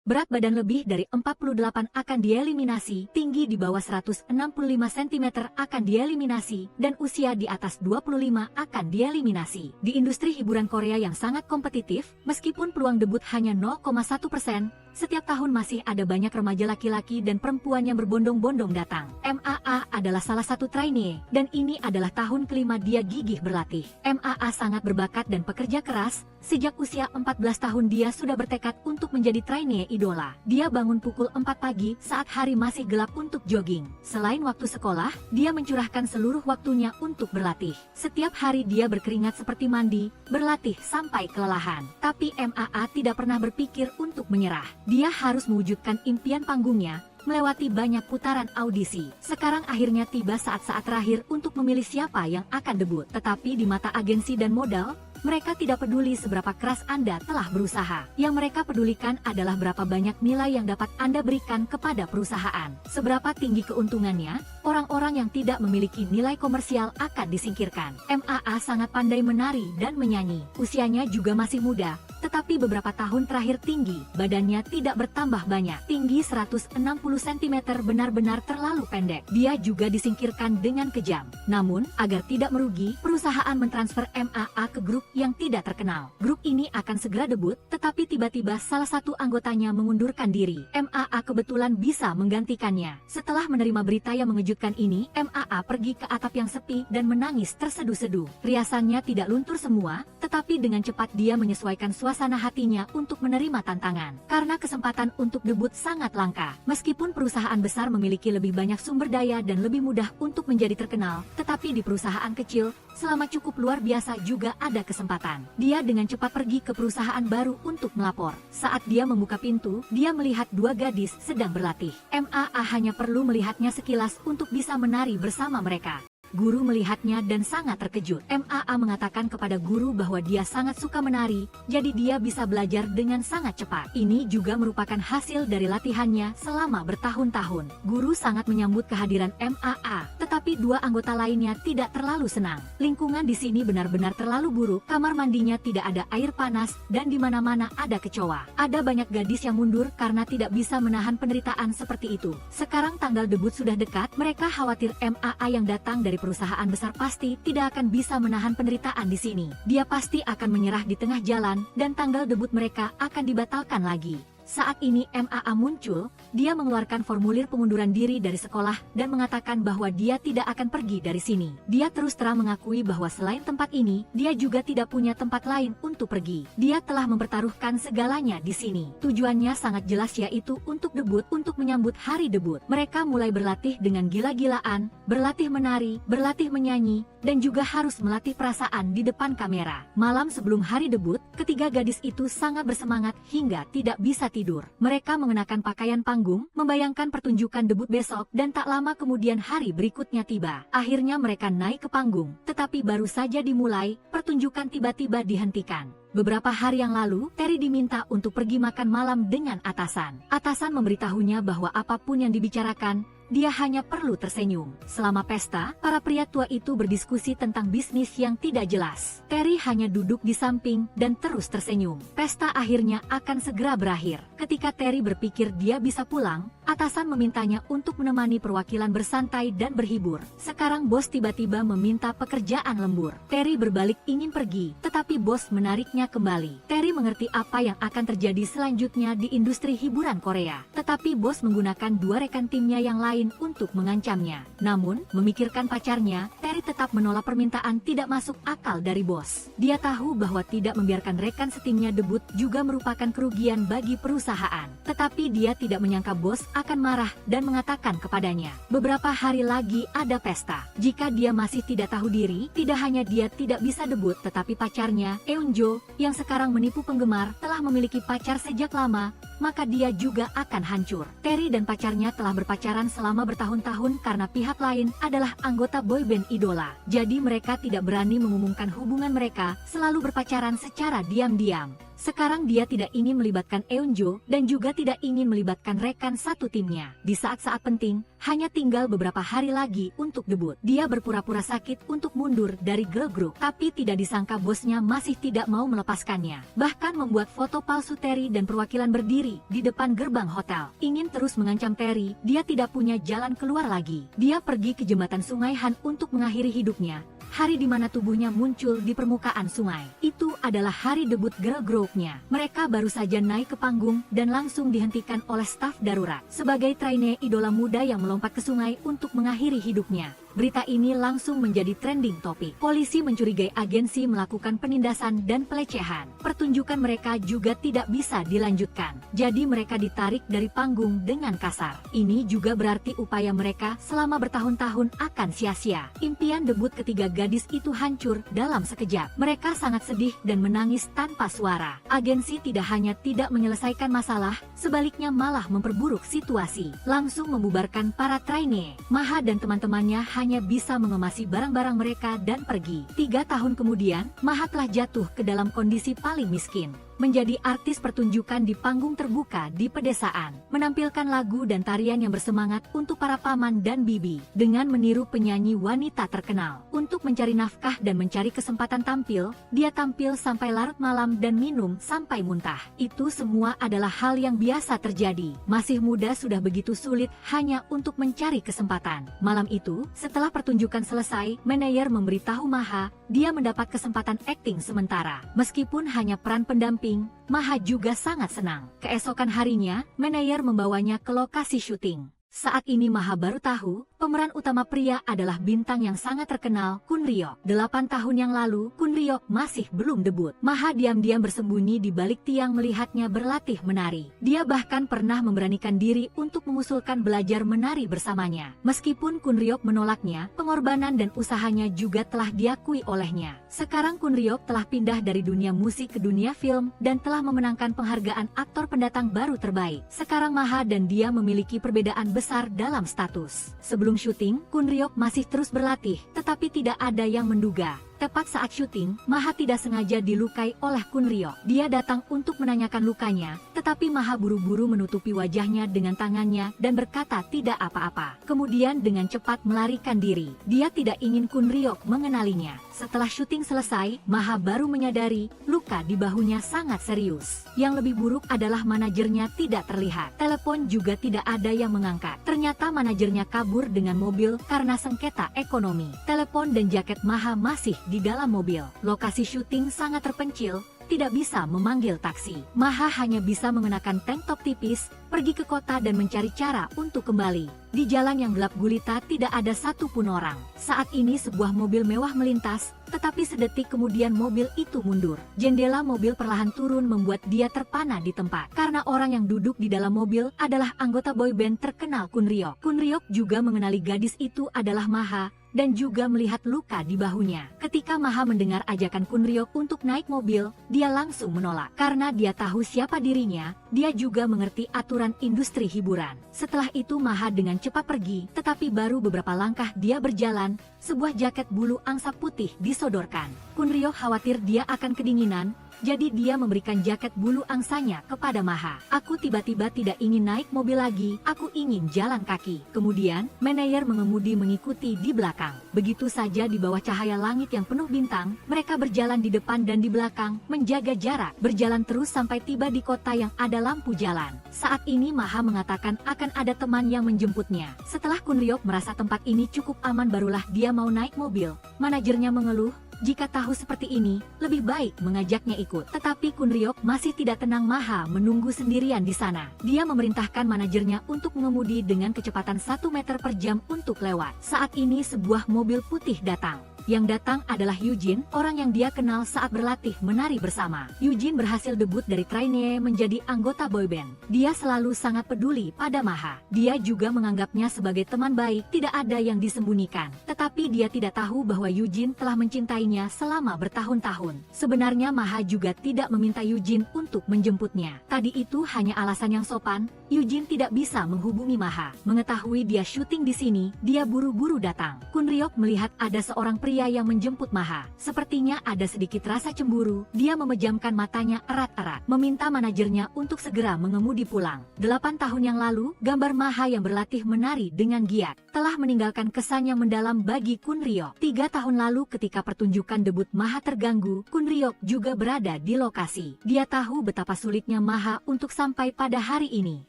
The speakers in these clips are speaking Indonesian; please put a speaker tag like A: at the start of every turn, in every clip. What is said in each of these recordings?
A: Berat badan lebih dari 48 akan dieliminasi, tinggi di bawah 165 cm akan dieliminasi, dan usia di atas 25 akan dieliminasi. Di industri hiburan Korea yang sangat kompetitif, meskipun peluang debut hanya 0,1%, setiap tahun masih ada banyak remaja laki-laki dan perempuan yang berbondong-bondong datang. MAA adalah salah satu trainee, dan ini adalah tahun kelima dia gigih berlatih. MAA sangat berbakat dan pekerja keras. Sejak usia 14 tahun dia sudah bertekad untuk menjadi trainee idola. Dia bangun pukul 4 pagi saat hari masih gelap untuk jogging. Selain waktu sekolah, dia mencurahkan seluruh waktunya untuk berlatih. Setiap hari dia berkeringat seperti mandi, berlatih sampai kelelahan. Tapi MAA tidak pernah berpikir untuk menyerah. Dia harus mewujudkan impian panggungnya, melewati banyak putaran audisi. Sekarang akhirnya tiba saat-saat terakhir untuk memilih siapa yang akan debut. Tetapi di mata agensi dan modal, mereka tidak peduli seberapa keras Anda telah berusaha. Yang mereka pedulikan adalah berapa banyak nilai yang dapat Anda berikan kepada perusahaan. Seberapa tinggi keuntungannya, orang-orang yang tidak memiliki nilai komersial akan disingkirkan. MAA sangat pandai menari dan menyanyi. Usianya juga masih muda, tetapi beberapa tahun terakhir tinggi badannya tidak bertambah banyak. Tinggi 160 cm benar-benar terlalu pendek. Dia juga disingkirkan dengan kejam. Namun, agar tidak merugi, perusahaan mentransfer MAA ke grup yang tidak terkenal. Grup ini akan segera debut, tetapi tiba-tiba salah satu anggotanya mengundurkan diri. MAA kebetulan bisa menggantikannya. Setelah menerima berita yang mengejutkan ini, MAA pergi ke atap yang sepi dan menangis terseduh-seduh. Riasannya tidak luntur semua, tetapi dengan cepat dia menyesuaikan suasana hatinya untuk menerima tantangan. Karena kesempatan untuk debut sangat langka. Meskipun perusahaan besar memiliki lebih banyak sumber daya dan lebih mudah untuk menjadi terkenal, tetapi di perusahaan kecil, selama cukup luar biasa juga ada kesempatan. Dia dengan cepat pergi ke perusahaan baru untuk melapor. Saat dia membuka pintu, dia melihat dua gadis sedang berlatih. MAA hanya perlu melihatnya sekilas untuk bisa menari bersama mereka. Guru melihatnya dan sangat terkejut. MAA mengatakan kepada guru bahwa dia sangat suka menari, jadi dia bisa belajar dengan sangat cepat. Ini juga merupakan hasil dari latihannya selama bertahun-tahun. Guru sangat menyambut kehadiran MAA, tetapi dua anggota lainnya tidak terlalu senang. Lingkungan di sini benar-benar terlalu buruk, kamar mandinya tidak ada air panas, dan di mana-mana ada kecoa. Ada banyak gadis yang mundur karena tidak bisa menahan penderitaan seperti itu. Sekarang tanggal debut sudah dekat, mereka khawatir MAA yang datang dari perusahaan besar pasti tidak akan bisa menahan penderitaan di sini. Dia pasti akan menyerah di tengah jalan, dan tanggal debut mereka akan dibatalkan lagi. Saat ini MAA muncul, dia mengeluarkan formulir pengunduran diri dari sekolah dan mengatakan bahwa dia tidak akan pergi dari sini. Dia terus terang mengakui bahwa selain tempat ini, dia juga tidak punya tempat lain untuk pergi. Dia telah mempertaruhkan segalanya di sini. Tujuannya sangat jelas, yaitu untuk debut, untuk menyambut hari debut. Mereka mulai berlatih dengan gila-gilaan, berlatih menari, berlatih menyanyi, dan juga harus melatih perasaan di depan kamera. Malam sebelum hari debut, ketiga gadis itu sangat bersemangat hingga tidak bisa tidur. Mereka mengenakan pakaian panggung, membayangkan pertunjukan debut besok, dan tak lama kemudian hari berikutnya tiba. Akhirnya mereka naik ke panggung, tetapi baru saja dimulai, pertunjukan tiba-tiba dihentikan. Beberapa hari yang lalu, Terry diminta untuk pergi makan malam dengan atasan. Atasan memberitahunya bahwa apapun yang dibicarakan, dia hanya perlu tersenyum. Selama pesta, para pria tua itu berdiskusi tentang bisnis yang tidak jelas. Terry hanya duduk di samping dan terus tersenyum. Pesta akhirnya akan segera berakhir. Ketika Terry berpikir dia bisa pulang, atasan memintanya untuk menemani perwakilan bersantai dan berhibur. Sekarang bos tiba-tiba meminta pekerjaan lembur. Terry berbalik ingin pergi, tetapi bos menariknya kembali. Terry mengerti apa yang akan terjadi selanjutnya di industri hiburan Korea. Tetapi bos menggunakan dua rekan timnya yang lain untuk mengancamnya. Namun, memikirkan pacarnya, Terry tetap menolak permintaan tidak masuk akal dari bos. Dia tahu bahwa tidak membiarkan rekan setimnya debut juga merupakan kerugian bagi perusahaan. Tetapi dia tidak menyangka bos akan marah dan mengatakan kepadanya, beberapa hari lagi ada pesta. Jika dia masih tidak tahu diri, tidak hanya dia tidak bisa debut, tetapi pacarnya, Eunjo, yang sekarang menipu penggemar, telah memiliki pacar sejak lama, maka dia juga akan hancur. Terry dan pacarnya telah berpacaran selama bertahun-tahun karena pihak lain adalah anggota boyband idola. Jadi mereka tidak berani mengumumkan hubungan mereka, selalu berpacaran secara diam-diam. Sekarang dia tidak ingin melibatkan Eunjo dan juga tidak ingin melibatkan rekan satu timnya. Di saat-saat penting, hanya tinggal beberapa hari lagi untuk debut. Dia berpura-pura sakit untuk mundur dari girl group, tapi tidak disangka bosnya masih tidak mau melepaskannya. Bahkan membuat foto palsu Terry dan perwakilan berdiri berdiri di depan gerbang hotel. Ingin terus mengancam Terry, dia tidak punya jalan keluar lagi. Dia pergi ke jembatan Sungai Han untuk mengakhiri hidupnya. Hari di mana tubuhnya muncul di permukaan sungai. Itu adalah hari debut girl group-nya. Mereka baru saja naik ke panggung dan langsung dihentikan oleh staf darurat. Sebagai trainee idola muda yang melompat ke sungai untuk mengakhiri hidupnya. Berita ini langsung menjadi trending topik. Polisi mencurigai agensi melakukan penindasan dan pelecehan. Pertunjukan mereka juga tidak bisa dilanjutkan. Jadi mereka ditarik dari panggung dengan kasar. Ini juga berarti upaya mereka selama bertahun-tahun akan sia-sia. Impian debut ketiga gadis itu hancur dalam sekejap. Mereka sangat sedih dan menangis tanpa suara. Agensi tidak hanya tidak menyelesaikan masalah, sebaliknya malah memperburuk situasi. Langsung membubarkan para trainee. Maha dan teman-temannya hanya bisa mengemasi barang-barang mereka dan pergi. 3 tahun kemudian, Maha telah jatuh ke dalam kondisi paling miskin. Menjadi artis pertunjukan di panggung terbuka di pedesaan, menampilkan lagu dan tarian yang bersemangat untuk para paman dan bibi, dengan meniru penyanyi wanita terkenal. Untuk mencari nafkah dan mencari kesempatan tampil, dia tampil sampai larut malam dan minum sampai muntah. Itu semua adalah hal yang biasa terjadi. Masih muda sudah begitu sulit hanya untuk mencari kesempatan. Malam itu, setelah pertunjukan selesai, manajer memberitahu Maha, dia mendapat kesempatan akting sementara. Meskipun hanya peran pendamping, Maha juga sangat senang. Keesokan harinya, manajer membawanya ke lokasi syuting. Saat ini Maha baru tahu, pemeran utama pria adalah bintang yang sangat terkenal, Kun Ryok. 8 tahun yang lalu, Kun Ryok masih belum debut. Maha diam-diam bersembunyi di balik tiang melihatnya berlatih menari. Dia bahkan pernah memberanikan diri untuk mengusulkan belajar menari bersamanya. Meskipun Kun Ryok menolaknya, pengorbanan dan usahanya juga telah diakui olehnya. Sekarang Kun Ryok telah pindah dari dunia musik ke dunia film dan telah memenangkan penghargaan aktor pendatang baru terbaik. Sekarang Maha dan dia memiliki perbedaan besar dalam status. Sebelum syuting, Kun Ryok masih terus berlatih, tetapi tidak ada yang menduga. Tepat saat syuting, Maha tidak sengaja dilukai oleh Kun Ryok. Dia datang untuk menanyakan lukanya, tetapi Maha buru-buru menutupi wajahnya dengan tangannya dan berkata tidak apa-apa. Kemudian dengan cepat melarikan diri. Dia tidak ingin Kun Ryok mengenalinya. Setelah syuting selesai, Maha baru menyadari luka di bahunya sangat serius. Yang lebih buruk adalah manajernya tidak terlihat. Telepon juga tidak ada yang mengangkat. Ternyata manajernya kabur dengan mobil karena sengketa ekonomi. Telepon dan jaket Maha masih di dalam mobil. Lokasi syuting sangat terpencil, tidak bisa memanggil taksi. Maha hanya bisa mengenakan tank top tipis, pergi ke kota dan mencari cara untuk kembali. Di jalan yang gelap gulita tidak ada satupun orang. Saat ini sebuah mobil mewah melintas, tetapi sedetik kemudian mobil itu mundur. Jendela mobil perlahan turun membuat dia terpana di tempat. Karena orang yang duduk di dalam mobil adalah anggota boyband terkenal Kun Ryok. Kun Ryok juga mengenali gadis itu adalah Maha, dan juga melihat luka di bahunya. Ketika Maha mendengar ajakan Kun Ryok untuk naik mobil, dia langsung menolak. Karena dia tahu siapa dirinya, dia juga mengerti aturan industri hiburan. Setelah itu Maha dengan cepat pergi, tetapi baru beberapa langkah dia berjalan, sebuah jaket bulu angsa putih disodorkan. Kun Ryok khawatir dia akan kedinginan, jadi dia memberikan jaket bulu angsanya kepada Maha. Aku tiba-tiba tidak ingin naik mobil lagi, aku ingin jalan kaki. Kemudian, manajer mengemudi mengikuti di belakang. Begitu saja di bawah cahaya langit yang penuh bintang, mereka berjalan di depan dan di belakang, menjaga jarak. Berjalan terus sampai tiba di kota yang ada lampu jalan. Saat ini Maha mengatakan akan ada teman yang menjemputnya. Setelah Kun Ryok merasa tempat ini cukup aman barulah dia mau naik mobil. Manajernya mengeluh, jika tahu seperti ini, lebih baik mengajaknya ikut. Tetapi Kun Ryok masih tidak tenang. Maha menunggu sendirian di sana. Dia memerintahkan manajernya untuk mengemudi dengan kecepatan 1 meter per jam untuk lewat. Saat ini sebuah mobil putih datang. Yang datang adalah Eugene, orang yang dia kenal saat berlatih menari bersama. Eugene berhasil debut dari trainee menjadi anggota boyband. Dia selalu sangat peduli pada Maha. Dia juga menganggapnya sebagai teman baik, tidak ada yang disembunyikan. Tetapi dia tidak tahu bahwa Eugene telah mencintainya selama bertahun-tahun. Sebenarnya Maha juga tidak meminta Eugene untuk menjemputnya. Tadi itu hanya alasan yang sopan. Eugene tidak bisa menghubungi Maha. Mengetahui dia syuting di sini, dia buru-buru datang. Kun Ryok melihat ada seorang pria pria yang menjemput Maha. Sepertinya ada sedikit rasa cemburu, dia memejamkan matanya erat-erat, meminta manajernya untuk segera mengemudi pulang. 8 tahun yang lalu, gambar Maha yang berlatih menari dengan giat telah meninggalkan kesan yang mendalam bagi Kun Ryok. 3 tahun lalu ketika pertunjukan debut Maha terganggu, Kun Ryok juga berada di lokasi. Dia tahu betapa sulitnya Maha untuk sampai pada hari ini.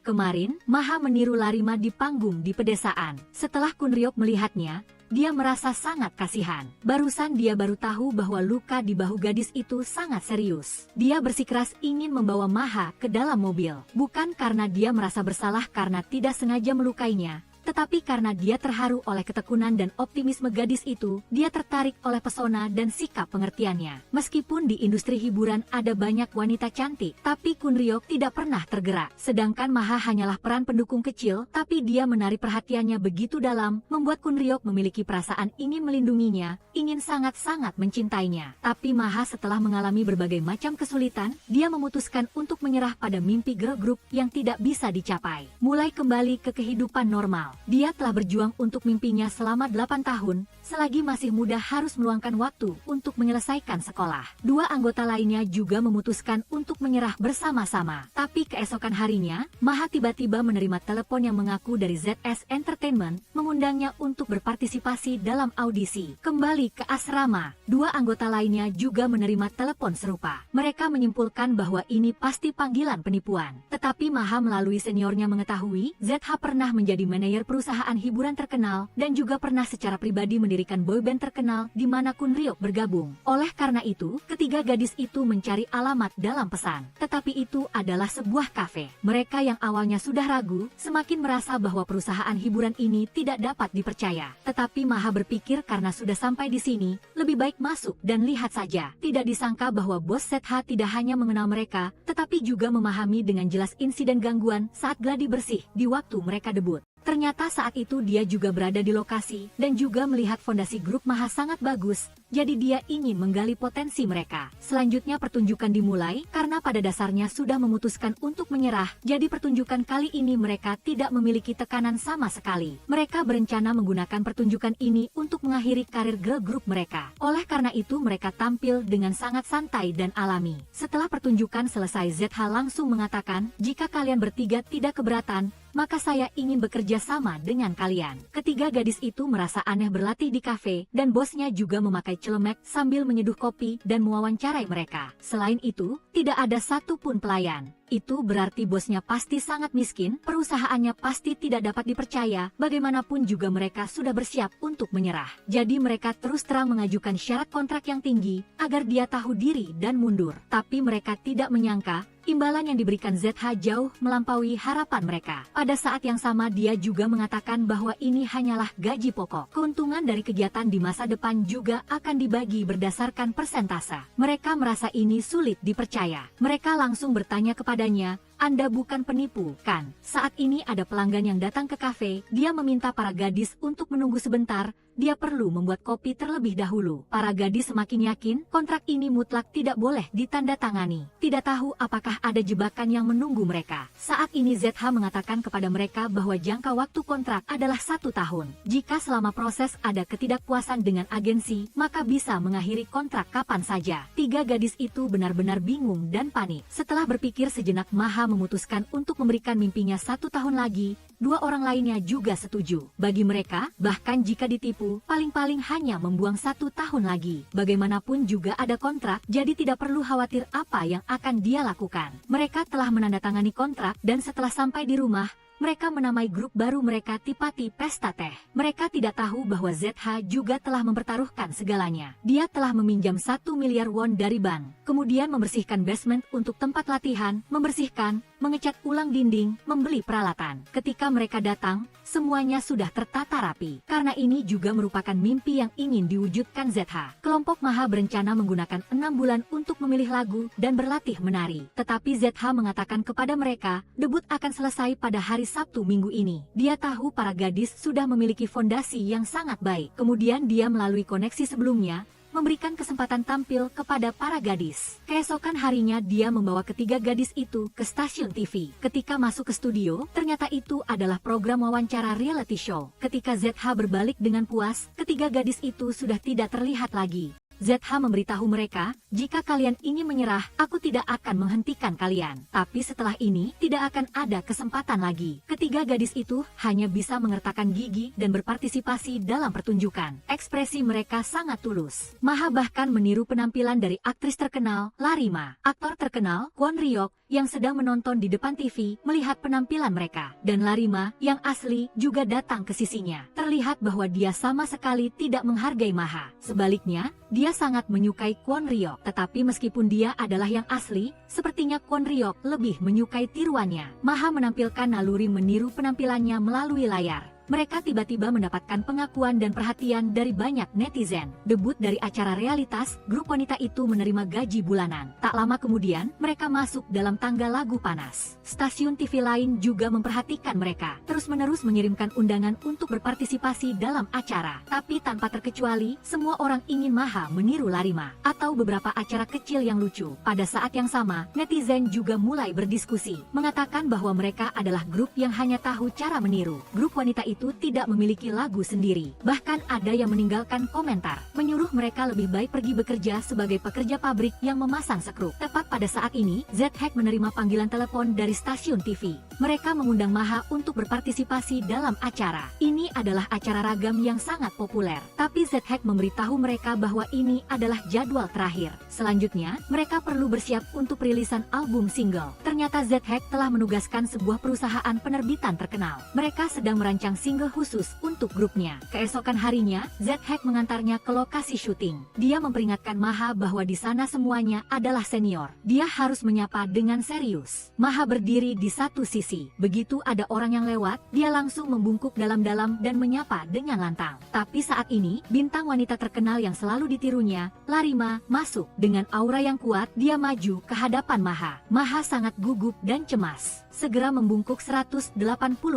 A: Kemarin, Maha meniru Larima di panggung di pedesaan. Setelah Kun Ryok melihatnya, dia merasa sangat kasihan. Barusan dia baru tahu bahwa luka di bahu gadis itu sangat serius. Dia bersikeras ingin membawa Maha ke dalam mobil. Bukan karena dia merasa bersalah karena tidak sengaja melukainya, tetapi karena dia terharu oleh ketekunan dan optimisme gadis itu. Dia tertarik oleh pesona dan sikap pengertiannya. Meskipun di industri hiburan ada banyak wanita cantik, tapi Kun Ryok tidak pernah tergerak. Sedangkan Maha hanyalah peran pendukung kecil, tapi dia menarik perhatiannya begitu dalam, membuat Kun Ryok memiliki perasaan ingin melindunginya, ingin sangat-sangat mencintainya. Tapi Maha setelah mengalami berbagai macam kesulitan, dia memutuskan untuk menyerah pada mimpi girl group yang tidak bisa dicapai. Mulai kembali ke kehidupan normal. Dia telah berjuang untuk mimpinya selama 8 tahun, selagi masih muda harus meluangkan waktu untuk menyelesaikan sekolah. 2 anggota lainnya juga memutuskan untuk menyerah bersama-sama. Tapi keesokan harinya, Maha tiba-tiba menerima telepon yang mengaku dari ZS Entertainment, mengundangnya untuk berpartisipasi dalam audisi. Kembali ke asrama, 2 anggota lainnya juga menerima telepon serupa. Mereka menyimpulkan bahwa ini pasti panggilan penipuan. Tetapi Maha melalui seniornya mengetahui, ZH pernah menjadi manajer perusahaan hiburan terkenal dan juga pernah secara pribadi mendirikan boyband terkenal di mana Kun Ryok bergabung. Oleh karena itu, ketiga gadis itu mencari alamat dalam pesan. Tetapi itu adalah sebuah kafe. Mereka yang awalnya sudah ragu, semakin merasa bahwa perusahaan hiburan ini tidak dapat dipercaya. Tetapi Maha berpikir karena sudah sampai di sini, lebih baik masuk dan lihat saja. Tidak disangka bahwa bos ZH tidak hanya mengenal mereka, tetapi juga memahami dengan jelas insiden gangguan saat gladi bersih di waktu mereka debut. Ternyata saat itu dia juga berada di lokasi dan juga melihat fondasi grup Maha sangat bagus, jadi dia ingin menggali potensi mereka. Selanjutnya pertunjukan dimulai karena pada dasarnya sudah memutuskan untuk menyerah, jadi pertunjukan kali ini mereka tidak memiliki tekanan sama sekali. Mereka berencana menggunakan pertunjukan ini untuk mengakhiri karir girl group mereka. Oleh karena itu mereka tampil dengan sangat santai dan alami. Setelah pertunjukan selesai, ZH langsung mengatakan, "Jika kalian bertiga tidak keberatan, maka saya ingin bekerja sama dengan kalian." Ketiga gadis itu merasa aneh berlatih di kafe, dan bosnya juga memakai celemek sambil menyeduh kopi dan mewawancarai mereka. Selain itu, tidak ada satupun pelayan. Itu berarti bosnya pasti sangat miskin, perusahaannya pasti tidak dapat dipercaya, bagaimanapun juga mereka sudah bersiap untuk menyerah. Jadi mereka terus terang mengajukan syarat kontrak yang tinggi, agar dia tahu diri dan mundur. Tapi mereka tidak menyangka, imbalan yang diberikan ZH jauh melampaui harapan mereka. Pada saat yang sama dia juga mengatakan bahwa ini hanyalah gaji pokok. Keuntungan dari kegiatan di masa depan juga akan dibagi berdasarkan persentase. Mereka merasa ini sulit dipercaya. Mereka langsung bertanya kepadanya, "Anda bukan penipu, kan?" Saat ini ada pelanggan yang datang ke kafe, dia meminta para gadis untuk menunggu sebentar. Dia perlu membuat kopi terlebih dahulu. Para gadis semakin yakin kontrak ini mutlak tidak boleh ditandatangani. Tidak tahu apakah ada jebakan yang menunggu mereka. Saat ini ZH mengatakan kepada mereka bahwa jangka waktu kontrak adalah 1 tahun. Jika selama proses ada ketidakpuasan dengan agensi, maka bisa mengakhiri kontrak kapan saja. 3 gadis itu benar-benar bingung dan panik. Setelah berpikir sejenak, Maha memutuskan untuk memberikan mimpinya 1 tahun lagi. 2 orang lainnya juga setuju. Bagi mereka, bahkan jika ditipu, paling-paling hanya membuang 1 tahun lagi. Bagaimanapun juga ada kontrak, jadi tidak perlu khawatir apa yang akan dia lakukan. Mereka telah menandatangani kontrak dan setelah sampai di rumah, mereka menamai grup baru mereka Tipati Pesta Teh. Mereka tidak tahu bahwa ZH juga telah mempertaruhkan segalanya. Dia telah meminjam 1 miliar won dari bank, kemudian membersihkan basement untuk tempat latihan, membersihkan, mengecat ulang dinding, membeli peralatan. Ketika mereka datang, semuanya sudah tertata rapi. Karena ini juga merupakan mimpi yang ingin diwujudkan ZH. Kelompok Maha berencana menggunakan 6 bulan untuk memilih lagu dan berlatih menari. Tetapi ZH mengatakan kepada mereka, debut akan selesai pada hari Sabtu minggu ini. Dia tahu para gadis sudah memiliki fondasi yang sangat baik. Kemudian dia melalui koneksi sebelumnya, memberikan kesempatan tampil kepada para gadis. Keesokan harinya dia membawa ketiga gadis itu ke stasiun TV. Ketika masuk ke studio, ternyata itu adalah program wawancara reality show. Ketika ZH berbalik dengan puas, ketiga gadis itu sudah tidak terlihat lagi. ZH memberitahu mereka, jika kalian ingin menyerah, aku tidak akan menghentikan kalian. Tapi setelah ini, tidak akan ada kesempatan lagi. Ketiga gadis itu hanya bisa mengertakkan gigi dan berpartisipasi dalam pertunjukan. Ekspresi mereka sangat tulus. Maha bahkan meniru penampilan dari aktris terkenal, Larima. Aktor terkenal, Kwon Ryok, yang sedang menonton di depan TV, melihat penampilan mereka. Dan Larima, yang asli, juga datang ke sisinya. Terlihat bahwa dia sama sekali tidak menghargai Maha. Sebaliknya, dia sangat menyukai Kwon Ryok. Tetapi meskipun dia adalah yang asli, sepertinya Kwon Ryok lebih menyukai tiruannya. Maha menampilkan naluri meniru penampilannya melalui layar. Mereka tiba-tiba mendapatkan pengakuan dan perhatian dari banyak netizen. Debut dari acara realitas, grup wanita itu menerima gaji bulanan. Tak lama kemudian, mereka masuk dalam tangga lagu panas. Stasiun TV lain juga memperhatikan mereka, terus-menerus mengirimkan undangan untuk berpartisipasi dalam acara. Tapi tanpa terkecuali, semua orang ingin Maha meniru Larima, atau beberapa acara kecil yang lucu. Pada saat yang sama, netizen juga mulai berdiskusi, mengatakan bahwa mereka adalah grup yang hanya tahu cara meniru. Grup wanita itu tidak memiliki lagu sendiri. Bahkan ada yang meninggalkan komentar, menyuruh mereka lebih baik pergi bekerja sebagai pekerja pabrik yang memasang sekrup. Tepat pada saat ini, ZH menerima panggilan telepon dari stasiun TV. Mereka mengundang Maha untuk berpartisipasi dalam acara. Ini adalah acara ragam yang sangat populer. Tapi ZH memberitahu mereka bahwa ini adalah jadwal terakhir. Selanjutnya, mereka perlu bersiap untuk rilisan album single. Ternyata ZH telah menugaskan sebuah perusahaan penerbitan terkenal. Mereka sedang merancang single khusus untuk grupnya. Keesokan harinya, ZH mengantarnya ke lokasi syuting. Dia memperingatkan Maha bahwa di sana semuanya adalah senior. Dia harus menyapa dengan serius. Maha berdiri di satu sisi. Begitu ada orang yang lewat, dia langsung membungkuk dalam-dalam dan menyapa dengan lantang. Tapi saat ini, bintang wanita terkenal yang selalu ditirunya, Larima, masuk. Dengan aura yang kuat, dia maju ke hadapan Maha. Maha sangat gugup dan cemas. Segera membungkuk 180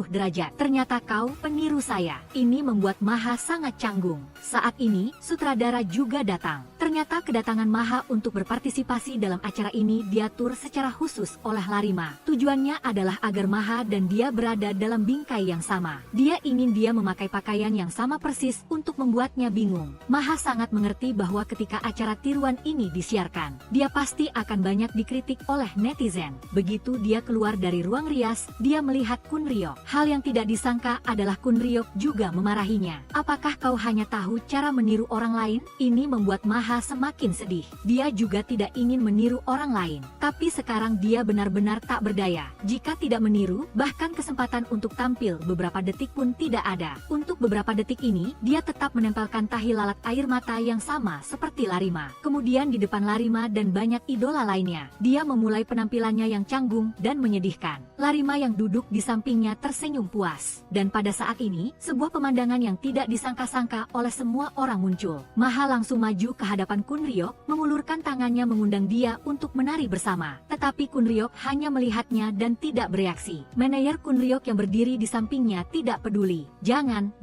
A: derajat. Ternyata kau peniru saya. Ini membuat Maha sangat canggung. Saat ini, sutradara juga datang. Ternyata kedatangan Maha untuk berpartisipasi dalam acara ini diatur secara khusus oleh Larima. Tujuannya adalah agar Maha dan dia berada dalam bingkai yang sama. Dia ingin dia memakai pakaian yang sama persis untuk membuatnya bingung. Maha sangat mengerti bahwa ketika acara tiruan ini disiarkan, dia pasti akan banyak dikritik oleh netizen. Begitu dia keluar dari ruang rias, dia melihat Kwon Ryok. Hal yang tidak disangka adalah Kwon Ryok juga memarahinya. Apakah kau hanya tahu cara meniru orang lain? Ini membuat Maha semakin sedih. Dia juga tidak ingin meniru orang lain. Tapi sekarang dia benar-benar tak berdaya. Jika tidak meniru, bahkan kesempatan untuk tampil beberapa detik pun tidak ada. Untuk beberapa detik ini, dia tetap menempelkan tahi lalat air mata yang sama seperti Larima. Kemudian di depan Larima dan banyak idola lainnya, dia memulai penampilannya yang canggung dan menyedihkan. Larima yang duduk di sampingnya tersenyum puas. Dan pada saat ini, sebuah pemandangan yang tidak disangka-sangka oleh semua orang muncul. Maha langsung maju ke hadapan Kwon Ryok, mengulurkan tangannya mengundang dia untuk menari bersama. Tetapi Kwon Ryok hanya melihatnya dan tidak bereaksi. Manajer Kwon Ryok yang berdiri di sampingnya tidak peduli. Jangan.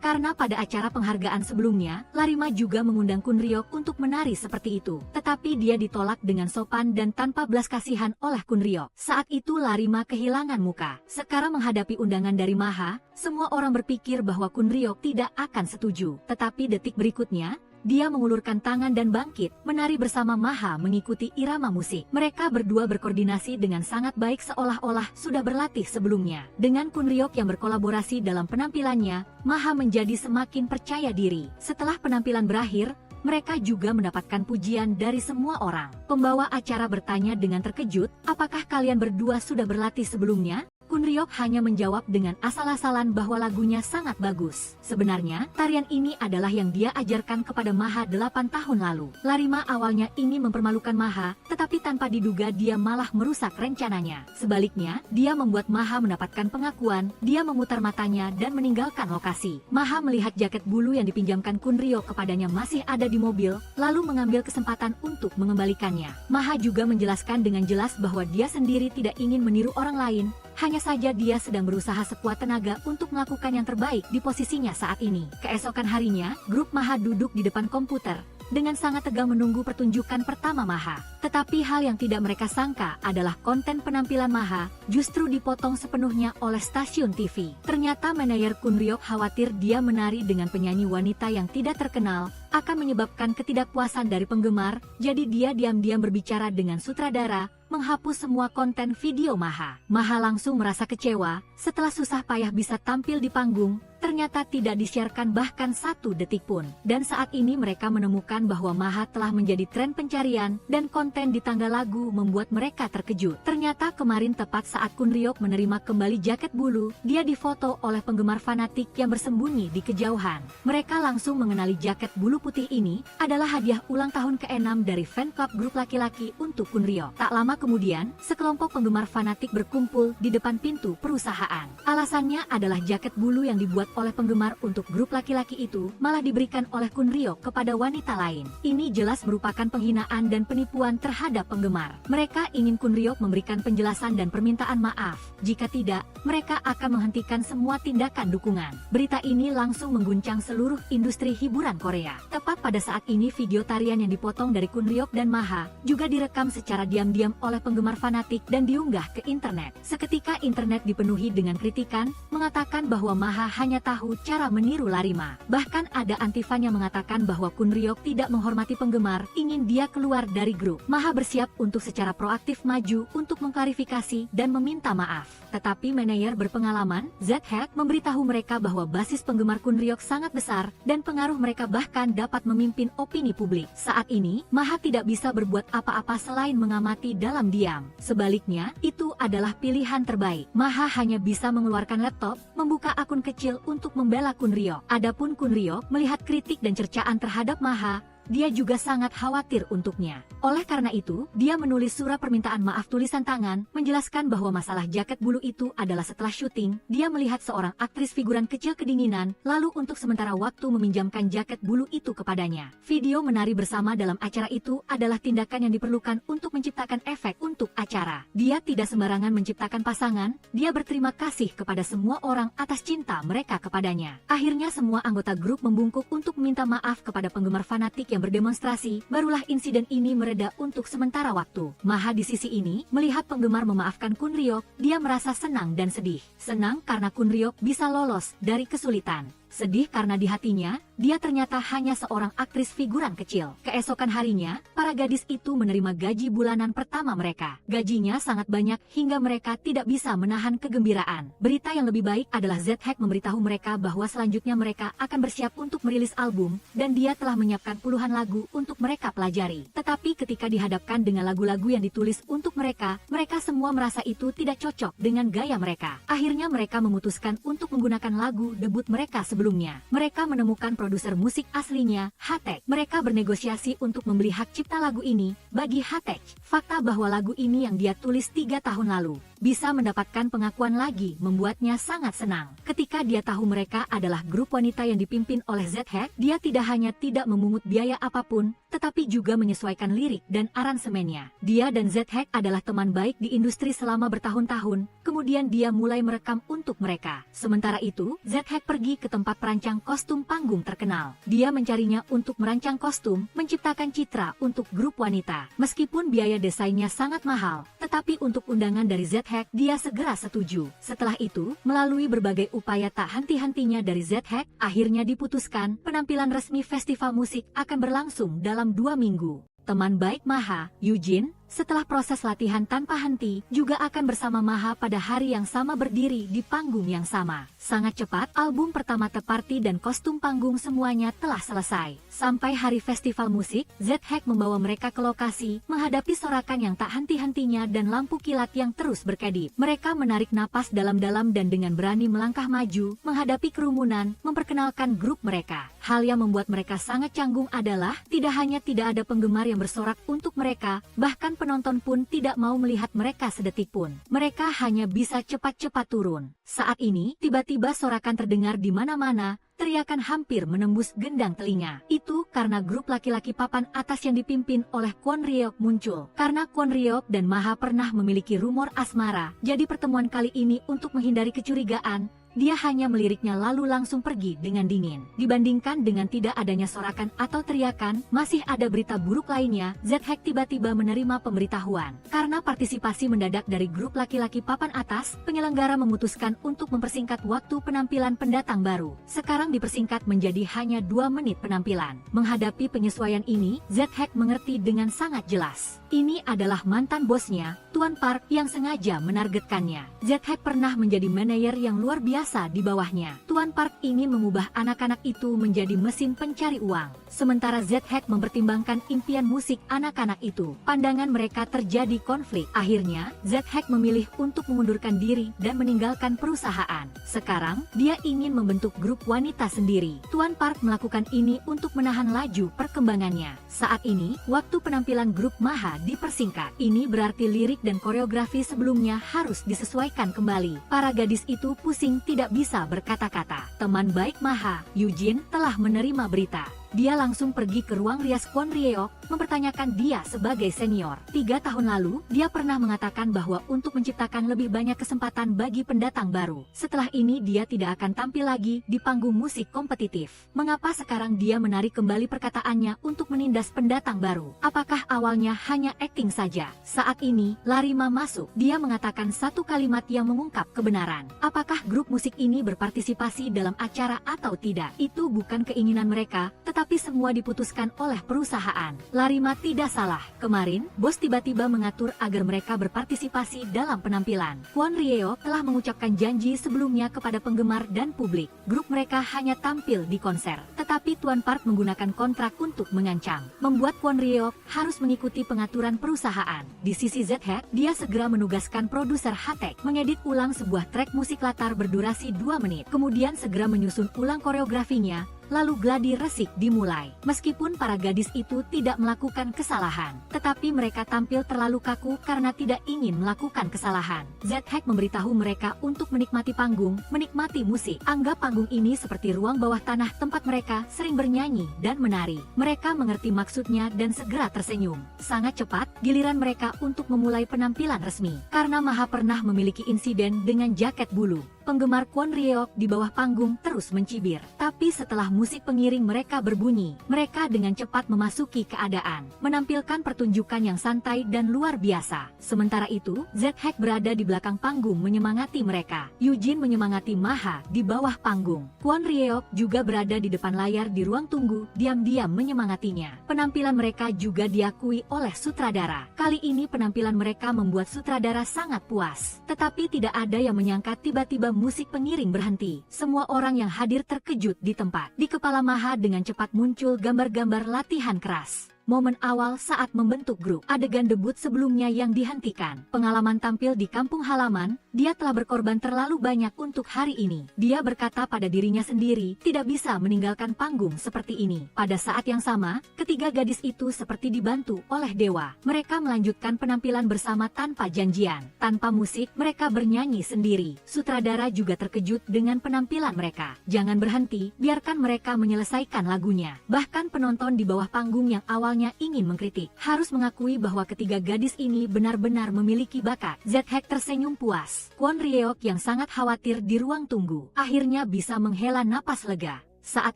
A: Karena pada acara penghargaan sebelumnya, Larima juga mengundang Kwon Ryok untuk menari seperti itu. Tetapi dia ditolak dengan sopan dan tanpa belas kasihan oleh Kwon Ryok. Saat itu Larima kehilangan muka. Sekarang menghadapi undangan dari Maha, semua orang berpikir bahwa Kwon Ryok tidak akan setuju. Tetapi detik berikutnya, dia mengulurkan tangan dan bangkit, menari bersama Maha mengikuti irama musik. Mereka berdua berkoordinasi dengan sangat baik seolah-olah sudah berlatih sebelumnya. Dengan Kwon Ryok yang berkolaborasi dalam penampilannya, Maha menjadi semakin percaya diri. Setelah penampilan berakhir, mereka juga mendapatkan pujian dari semua orang. Pembawa acara bertanya dengan terkejut, apakah kalian berdua sudah berlatih sebelumnya? Kwon Ryok hanya menjawab dengan asal-asalan bahwa lagunya sangat bagus. Sebenarnya, tarian ini adalah yang dia ajarkan kepada Maha 8 tahun lalu. Larima awalnya ingin mempermalukan Maha, tetapi tanpa diduga dia malah merusak rencananya. Sebaliknya, dia membuat Maha mendapatkan pengakuan, dia memutar matanya dan meninggalkan lokasi. Maha melihat jaket bulu yang dipinjamkan Kwon Ryok kepadanya masih ada di mobil, lalu mengambil kesempatan untuk mengembalikannya. Maha juga menjelaskan dengan jelas bahwa dia sendiri tidak ingin meniru orang lain, hanya saja dia sedang berusaha sekuat tenaga untuk melakukan yang terbaik di posisinya saat ini. Keesokan harinya, grup Maha duduk di depan komputer, dengan sangat tegang menunggu pertunjukan pertama Maha. Tetapi hal yang tidak mereka sangka adalah konten penampilan Maha justru dipotong sepenuhnya oleh stasiun TV. Ternyata manajer Kun Ryok khawatir dia menari dengan penyanyi wanita yang tidak terkenal akan menyebabkan ketidakpuasan dari penggemar, jadi dia diam-diam berbicara dengan sutradara, menghapus semua konten video Maha. Maha langsung merasa kecewa, setelah susah payah bisa tampil di panggung, ternyata tidak disiarkan bahkan 1 detik pun. Dan saat ini mereka menemukan bahwa Maha telah menjadi tren pencarian, dan konten di tangga lagu membuat mereka terkejut. Ternyata kemarin tepat saat Kun Ryok menerima kembali jaket bulu, dia difoto oleh penggemar fanatik yang bersembunyi di kejauhan. Mereka langsung mengenali jaket bulu putih ini adalah hadiah ulang tahun ke-6 dari fan club grup laki-laki untuk Kun Ryok. Tak lama kemudian, sekelompok penggemar fanatik berkumpul di depan pintu perusahaan. Alasannya adalah jaket bulu yang dibuat oleh penggemar untuk grup laki-laki itu malah diberikan oleh Kun Ryok kepada wanita lain. Ini jelas merupakan penghinaan dan penipuan terhadap penggemar. Mereka ingin Kun Ryok memberikan penjelasan dan permintaan maaf. Jika tidak, mereka akan menghentikan semua tindakan dukungan. Berita ini langsung mengguncang seluruh industri hiburan Korea. Tepat pada saat ini video tarian yang dipotong dari Kun Ryok dan Maha juga direkam secara diam-diam oleh penggemar fanatik dan diunggah ke internet. Seketika internet dipenuhi dengan kritikan, mengatakan bahwa Maha hanya tahu cara meniru Larima. Bahkan ada antifan yang mengatakan bahwa Kun Ryok tidak menghormati penggemar, ingin dia keluar dari grup. Maha bersiap untuk secara proaktif maju untuk mengklarifikasi dan meminta maaf. Tetapi manajer berpengalaman, Z-Hack, memberitahu mereka bahwa basis penggemar Kun Ryok sangat besar dan pengaruh mereka bahkan dapat memimpin opini publik. Saat ini, Maha tidak bisa berbuat apa-apa selain mengamati dalam diam. Sebaliknya, itu adalah pilihan terbaik. Maha hanya bisa mengeluarkan laptop, membuka akun kecil untuk membela Kun Ryok. Adapun Kun Ryok melihat kritik dan cercaan terhadap Maha, dia juga sangat khawatir untuknya. Oleh karena itu, dia menulis surat permintaan maaf tulisan tangan, menjelaskan bahwa masalah jaket bulu itu adalah setelah syuting, dia melihat seorang aktris figuran kecil kedinginan, lalu untuk sementara waktu meminjamkan jaket bulu itu kepadanya. Video menari bersama dalam acara itu adalah tindakan yang diperlukan untuk menciptakan efek untuk acara. Dia tidak sembarangan menciptakan pasangan, dia berterima kasih kepada semua orang atas cinta mereka kepadanya. Akhirnya semua anggota grup membungkuk untuk meminta maaf kepada penggemar fanatik yang berdemonstrasi, barulah insiden ini mereda untuk sementara waktu. Maha di sisi ini, melihat penggemar memaafkan Kun Ryok, dia merasa senang dan sedih. Senang karena Kun Ryok bisa lolos dari kesulitan. Sedih karena di hatinya, dia ternyata hanya seorang aktris figuran kecil. Keesokan harinya, para gadis itu menerima gaji bulanan pertama mereka. Gajinya sangat banyak hingga mereka tidak bisa menahan kegembiraan. Berita yang lebih baik adalah Z-Hack memberitahu mereka bahwa selanjutnya mereka akan bersiap untuk merilis album, dan dia telah menyiapkan puluhan lagu untuk mereka pelajari. Tetapi ketika dihadapkan dengan lagu-lagu yang ditulis untuk mereka, mereka semua merasa itu tidak cocok dengan gaya mereka. Akhirnya mereka memutuskan untuk menggunakan lagu debut mereka sebelumnya. Mereka menemukan produser musik aslinya, Hatek. Mereka bernegosiasi untuk membeli hak cipta lagu ini bagi Hatek. Fakta bahwa lagu ini yang dia tulis 3 tahun lalu bisa mendapatkan pengakuan lagi membuatnya sangat senang. Ketika dia tahu mereka adalah grup wanita yang dipimpin oleh Z-Hack, dia tidak hanya tidak memungut biaya apapun, tetapi juga menyesuaikan lirik dan aransemennya. Dia dan Z-Hack adalah teman baik di industri selama bertahun-tahun, kemudian dia mulai merekam untuk mereka. Sementara itu, Z-Hack pergi ke tempat perancang kostum panggung terkenal. Dia mencarinya untuk merancang kostum, menciptakan citra untuk grup wanita. Meskipun biaya desainnya sangat mahal, tetapi untuk undangan dari Z-Hack, dia segera setuju. Setelah itu, melalui berbagai upaya tak henti-hentinya dari Z-Hack, akhirnya diputuskan penampilan resmi festival musik akan berlangsung dalam 2 minggu. Teman baik Maha, Eugene, setelah proses latihan tanpa henti, juga akan bersama Maha pada hari yang sama berdiri di panggung yang sama. Sangat cepat, album pertama The Party dan kostum panggung semuanya telah selesai. Sampai hari festival musik, Z-Hack membawa mereka ke lokasi, menghadapi sorakan yang tak henti-hentinya dan lampu kilat yang terus berkedip. Mereka menarik napas dalam-dalam dan dengan berani melangkah maju, menghadapi kerumunan, memperkenalkan grup mereka. Hal yang membuat mereka sangat canggung adalah, tidak hanya tidak ada penggemar yang bersorak untuk mereka, bahkan penonton pun tidak mau melihat mereka sedetik pun. Mereka hanya bisa cepat-cepat turun. Saat ini, tiba-tiba sorakan terdengar di mana-mana, teriakan hampir menembus gendang telinga. Itu karena grup laki-laki papan atas yang dipimpin oleh Kwon Ryok muncul. Karena Kwon Ryok dan Maha pernah memiliki rumor asmara, jadi pertemuan kali ini untuk menghindari kecurigaan, dia hanya meliriknya lalu langsung pergi dengan dingin. Dibandingkan dengan tidak adanya sorakan atau teriakan, masih ada berita buruk lainnya. Z-Hack tiba-tiba menerima pemberitahuan. Karena partisipasi mendadak dari grup laki-laki papan atas, penyelenggara memutuskan untuk mempersingkat waktu penampilan pendatang baru. Sekarang dipersingkat menjadi hanya 2 menit penampilan. Menghadapi penyesuaian ini, Z-Hack mengerti dengan sangat jelas. Ini adalah mantan bosnya, Tuan Park, yang sengaja menargetkannya. Z-Hack pernah menjadi manajer yang luar biasa di bawahnya. Tuan Park ingin mengubah anak-anak itu menjadi mesin pencari uang. Sementara Z-Hack mempertimbangkan impian musik anak-anak itu. Pandangan mereka terjadi konflik. Akhirnya, Z-Hack memilih untuk mengundurkan diri dan meninggalkan perusahaan. Sekarang, dia ingin membentuk grup wanita sendiri. Tuan Park melakukan ini untuk menahan laju perkembangannya. Saat ini, waktu penampilan grup Maha dipersingkat. Ini berarti lirik dan koreografi sebelumnya harus disesuaikan kembali. Para gadis itu pusing tidak bisa berkata-kata. Teman baik Maha, Eugene, telah menerima berita. Dia langsung pergi ke ruang rias Kwon Ryeok, mempertanyakan dia sebagai senior. 3 tahun lalu, dia pernah mengatakan bahwa untuk menciptakan lebih banyak kesempatan bagi pendatang baru. Setelah ini dia tidak akan tampil lagi di panggung musik kompetitif. Mengapa sekarang dia menarik kembali perkataannya untuk menindas pendatang baru? Apakah awalnya hanya akting saja? Saat ini, Larima masuk. Dia mengatakan satu kalimat yang mengungkap kebenaran. Apakah grup musik ini berpartisipasi dalam acara atau tidak? Itu bukan keinginan mereka, tapi semua diputuskan oleh perusahaan. Larima tidak salah. Kemarin, bos tiba-tiba mengatur agar mereka berpartisipasi dalam penampilan. Kwon Ryeok telah mengucapkan janji sebelumnya kepada penggemar dan publik. Grup mereka hanya tampil di konser. Tetapi Tuan Park menggunakan kontrak untuk mengancam, membuat Kwon Ryeok harus mengikuti pengaturan perusahaan. Di sisi Z-Hack, dia segera menugaskan produser Hatek mengedit ulang sebuah track musik latar berdurasi 2 menit. Kemudian segera menyusun ulang koreografinya, lalu gladi resik dimulai. Meskipun para gadis itu tidak melakukan kesalahan, tetapi mereka tampil terlalu kaku karena tidak ingin melakukan kesalahan. Z-Hack memberitahu mereka untuk menikmati panggung, menikmati musik. Anggap panggung ini seperti ruang bawah tanah tempat mereka sering bernyanyi dan menari. Mereka mengerti maksudnya dan segera tersenyum. Sangat cepat, giliran mereka untuk memulai penampilan resmi. Karena Maha pernah memiliki insiden dengan jaket bulu, penggemar Kwon Ryeok di bawah panggung terus mencibir. Tapi setelah musik pengiring mereka berbunyi, mereka dengan cepat memasuki keadaan, menampilkan pertunjukan yang santai dan luar biasa. Sementara itu, Z-Hack berada di belakang panggung menyemangati mereka. Eugene menyemangati Maha di bawah panggung. Kwon Ryeok juga berada di depan layar di ruang tunggu, diam-diam menyemangatinya. Penampilan mereka juga diakui oleh sutradara. Kali ini penampilan mereka membuat sutradara sangat puas. Tetapi tidak ada yang menyangka tiba-tiba musik pengiring berhenti. Semua orang yang hadir terkejut di tempat. Di kepala Maha dengan cepat muncul gambar-gambar latihan keras. Momen awal saat membentuk grup, adegan debut sebelumnya yang dihentikan, pengalaman tampil di kampung halaman, dia telah berkorban terlalu banyak untuk hari ini. Dia berkata pada dirinya sendiri, tidak bisa meninggalkan panggung seperti ini. Pada saat yang sama, ketiga gadis itu seperti dibantu oleh dewa. Mereka melanjutkan penampilan bersama tanpa janjian. Tanpa musik, mereka bernyanyi sendiri. Sutradara juga terkejut dengan penampilan mereka. Jangan berhenti, biarkan mereka menyelesaikan lagunya. Bahkan penonton di bawah panggung yang awal ingin mengkritik, harus mengakui bahwa ketiga gadis ini benar-benar memiliki bakat. Z-Hack tersenyum puas. Kwon Ryeok yang sangat khawatir di ruang tunggu, akhirnya bisa menghela napas lega. Saat